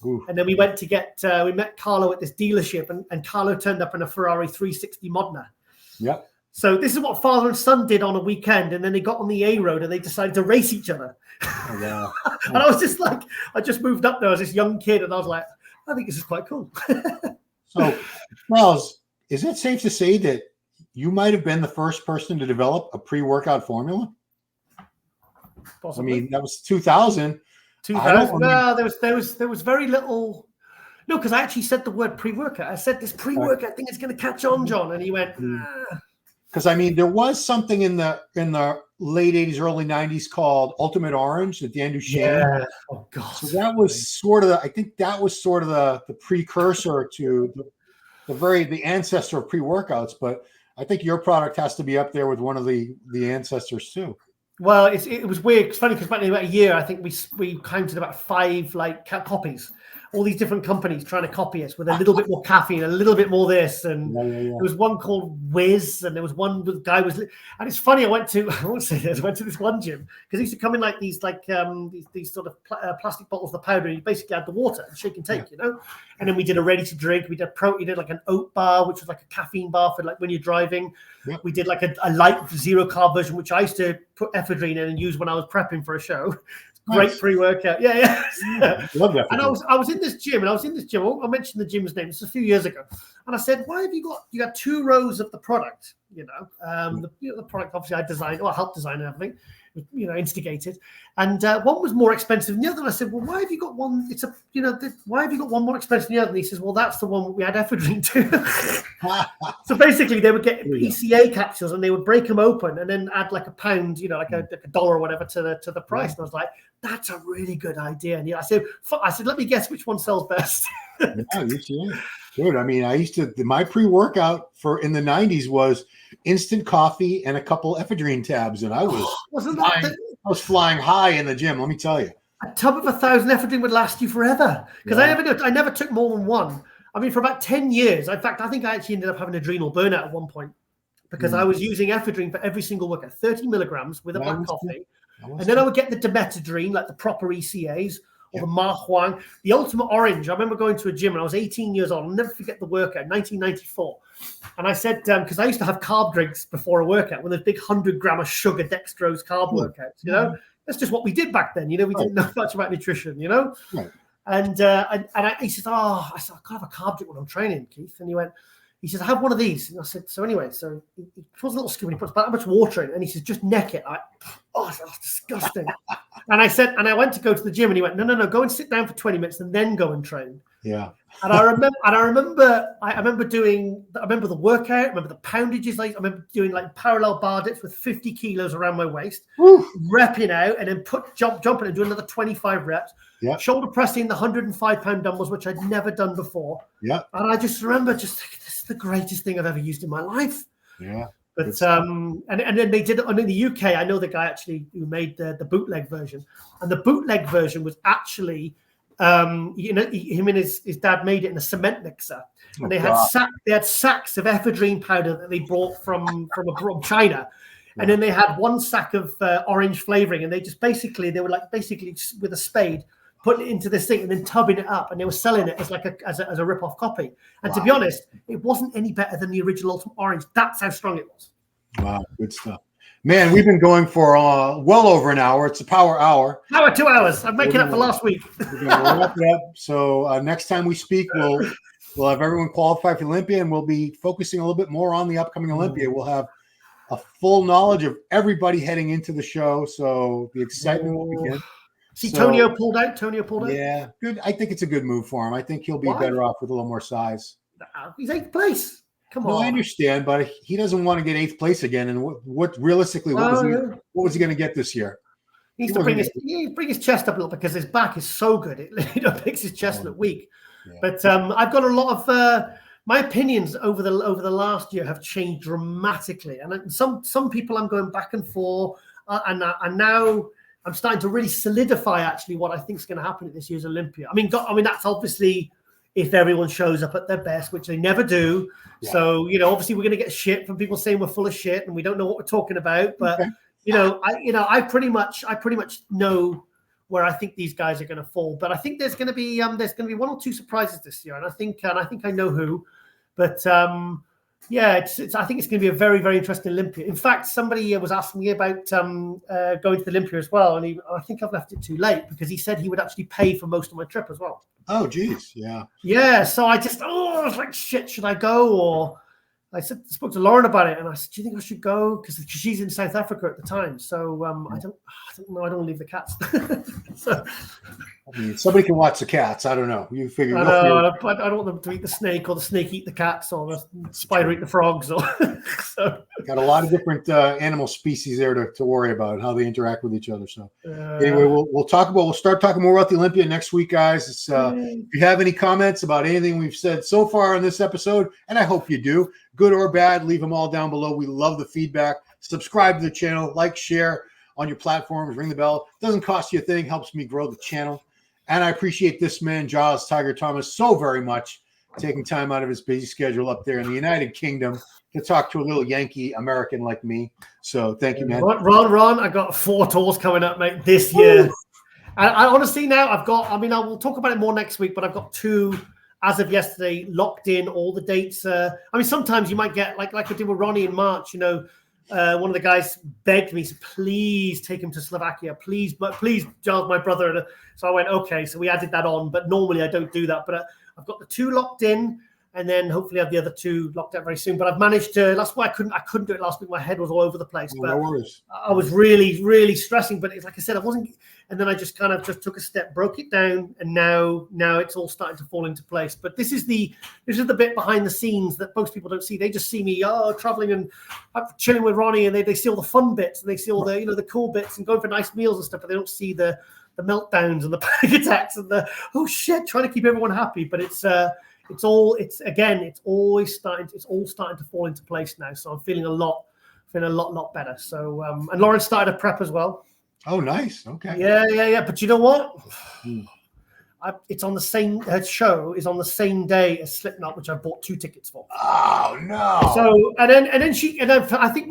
Ooh. And then we went to we met Carlo at this dealership, and Carlo turned up in a Ferrari 360 Modena. Yeah. So this is what father and son did on a weekend, and then they got on the A road and they decided to race each other. Oh, wow. And I was just like, I just moved up there as this young kid, and I was like, I think this is quite cool. So, Charles, is it safe to say that you might have been the first person to develop a pre-workout formula? Possibly. I mean, that was 2000. 2000. No, there was very little. No, because I actually said the word pre-workout. I said this pre-workout thing is going to catch on, John, and he went. Because I mean, there was something in the late 80s, early 90s called Ultimate Orange at the end of Shane. Yeah. Oh God. So that was sort of the precursor to the ancestor of pre-workouts, but I think your product has to be up there with one of the ancestors too. Well, it was weird. It's funny because about a year, I think we counted about 5 like copies. All these different companies trying to copy us with a little bit more caffeine, a little bit more this, and there was one called Whiz, and there was one with the guy was. And it's funny. I went to this one gym because he used to come in like these these sort of plastic bottles of powder, and you basically had the water and shake and take, you know. And then we did a ready to drink. We did like an oat bar, which was like a caffeine bar for like when you're driving. Yep. We did like a light 0 carb version, which I used to put ephedrine in and use when I was prepping for a show. Great pre-workout. Yeah. Love that. And I was in this gym, I mentioned the gym's name. This was a few years ago. And I said, why have you got 2 rows of the product, you know? The product obviously I designed, or helped design and everything, you know, instigated. And one was more expensive than the other. And I said, well, why have you got one? Why have you got one more expensive than the other? And he says, well, that's the one we had ephedrine to. So basically they would get PCA capsules and they would break them open and then add like a pound, you know, like a dollar or whatever to the price. And I was like, that's a really good idea. And I said, let me guess which one sells best. Dude, I mean, my pre-workout in the 90s was instant coffee and a couple ephedrine tabs, and I was flying high in the gym. Let me tell you, a tub of 1,000 ephedrine would last you forever. Because I never took more than one. I mean, for about 10 years. In fact, I think I actually ended up having adrenal burnout at one point. because I was using ephedrine for every single workout, 30 milligrams with a black coffee. And then good. I would get the dimetadrine, like the proper ECAs, or the Ma Huang, the Ultimate Orange. I remember going to a gym when I was 18 years old. I'll never forget the workout, 1994. And I said, because I used to have carb drinks before a workout, when there's big 100-gram of sugar dextrose carb workouts, you know? That's just what we did back then. You know, we didn't know much about nutrition, you know? Right. And he said, I said, I can't have a carb drink when I'm training, Keith. And he says, I have one of these. And I said, so anyway, so he puts a little scoop and he puts about how much water in it. And he says, just neck it. That's disgusting. And I said, and I went to go to the gym and he went, no, go and sit down for 20 minutes and then go and train. Yeah. And I remember the workout. I remember the poundages. I remember doing like parallel bar dips with 50 kilos around my waist, repping out, and then jumping and doing another 25 reps. Yeah. Shoulder pressing the 105-pound dumbbells, which I'd never done before. Yeah. And I just remember this is the greatest thing I've ever used in my life. Yeah. But and then they did it in the UK. I know the guy actually who made the bootleg version, and the bootleg version was actually. Him and his dad made it in a cement mixer, and they had sacks of ephedrine powder that they brought from China, and then they had one sack of orange flavoring, and they were basically with a spade putting it into this thing and then tubbing it up, and they were selling it as as a rip-off copy. And to be honest, it wasn't any better than the original Ultimate Orange. That's how strong it was. Wow, good stuff. Man, we've been going for well over an hour. It's a power hour. 2 hours. I'm making up for last week. We're going to wrap it up. So next time we speak, we'll have everyone qualify for Olympia, and we'll be focusing a little bit more on the upcoming Olympia. We'll have a full knowledge of everybody heading into the show, so the excitement will begin. Tonio pulled out. Yeah, good. I think it's a good move for him. I think he'll be better off with a little more size. He's 8th place. Come on. I understand, but he doesn't want to get 8th place again. And what realistically, what was he going to get this year? He needs to bring his chest up a little because his back is so good. It makes his chest look weak. Yeah. But I've got a lot of my opinions over the last year have changed dramatically. And some people I'm going back and forth, and now I'm starting to really solidify actually what I think is going to happen at this year's Olympia. I mean, that's obviously if everyone shows up at their best, which they never do. Yeah. So, obviously we're going to get shit from people saying we're full of shit and we don't know what we're talking about. But, I pretty much know where I think these guys are going to fall. But I think there's going to be 1 or 2 surprises this year. And I think I know who. But, I think it's going to be a very, very interesting Olympia. In fact, somebody was asking me about going to the Olympia as well. And I think I've left it too late because he said he would actually pay for most of my trip as well. Oh, geez. Yeah. Yeah. So I was like, shit, should I go? Or I spoke to Lauren about it. And I said, do you think I should go? Because she's in South Africa at the time. So I don't know. I don't want to leave the cats. So, I mean, somebody can watch the cats. I don't know. You figure. I don't want them to eat the snake or the snake eat the cats or the spider eat the frogs. Or so. Got a lot of different animal species there to worry about how they interact with each other. So anyway, we'll start talking more about the Olympia next week, guys. If you have any comments about anything we've said so far in this episode, and I hope you do, good or bad, leave them all down below. We love the feedback. Subscribe to the channel, like, share on your platforms, ring the bell. Doesn't cost you a thing, helps me grow the channel. And I appreciate this man, Jaws Tiger Thomas, so very much, taking time out of his busy schedule up there in the United Kingdom to talk to a little Yankee American like me. So thank you, man. Ron, I got 4 tours coming up, mate, this year. I honestly now I will talk about it more next week, but I've got 2 as of yesterday locked in, all the dates. Sometimes you might get like I did with Ronnie in March, one of the guys begged me, said, please take him to Slovakia. Please, Giles, my brother. So I went, okay. So we added that on, but normally I don't do that. But I've got the 2 locked in, and then hopefully I have the other 2 locked out very soon. But I've managed to. That's why I couldn't do it last week. My head was all over the place. But no worries. I was really, really stressing. But it's like I said, I wasn't. And then I just kind of just took a step, broke it down, and now it's all starting to fall into place. But this is the bit behind the scenes that most people don't see. They just see me traveling and chilling with Ronnie, and they see all the fun bits, and they see all the the cool bits, and going for nice meals and stuff. But they don't see the meltdowns and the panic attacks and the trying to keep everyone happy. But it's all starting to fall into place now. So I'm feeling a lot better. So and Lauren started a prep as well. Oh, nice. Okay. Yeah. But you know what? it's on the same her show is on the same day as Slipknot, which I bought 2 tickets for. Oh no! So and then I think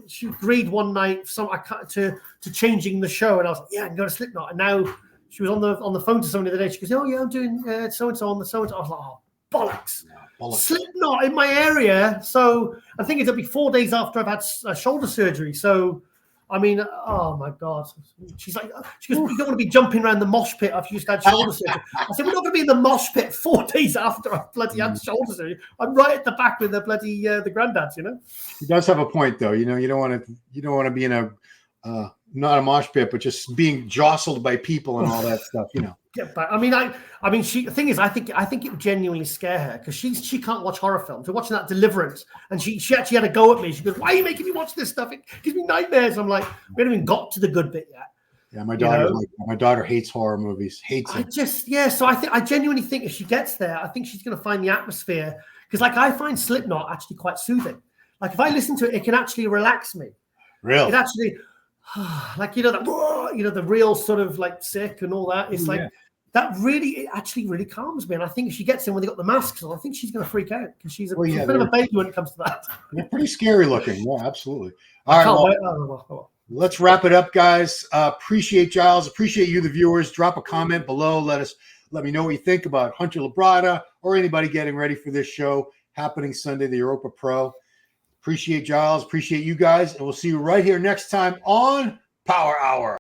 she agreed one night to changing the show, and I was like, yeah, I can go to Slipknot. And now she was on the phone to someone the other day. She goes, oh yeah, I'm doing so and so on the so and so. I was like, oh bollocks. Slipknot in my area. So I think it'll be 4 days after I've had a shoulder surgery. So I mean, oh my God. She goes, you don't want to be jumping around the mosh pit after you just had shoulder surgery. I said, we're not going to be in the mosh pit 4 days after I bloody had shoulder surgery. I'm right at the back with the bloody the granddads, you know. He does have a point, though. You know, you don't want to be in a not a mosh pit, but just being jostled by people and all that stuff. You know. Yeah, but I mean, the thing is, I think it would genuinely scare her because she can't watch horror films. We're watching that Deliverance, and she actually had a go at me. She goes, "Why are you making me watch this stuff? It gives me nightmares." I'm like, we haven't even got to the good bit yet. Yeah, my daughter hates horror movies. Hates them. So I genuinely think if she gets there, I think she's going to find the atmosphere because, like, I find Slipknot actually quite soothing. Like, if I listen to it, it can actually relax me. Really? It actually, like, the real sort of like sick and all that. It's that really, it actually really calms me. And I think if she gets in when they got the masks on, I think she's going to freak out because she's a bit of a baby when it comes to that. They're pretty scary looking. Yeah, absolutely. All right. Let's wrap it up, guys. Appreciate Giles. Appreciate you, the viewers. Drop a comment below. Let me know what you think about Hunter Labrada or anybody getting ready for this show happening Sunday, the Europa Pro. Appreciate Giles. Appreciate you guys. And we'll see you right here next time on Power Hour.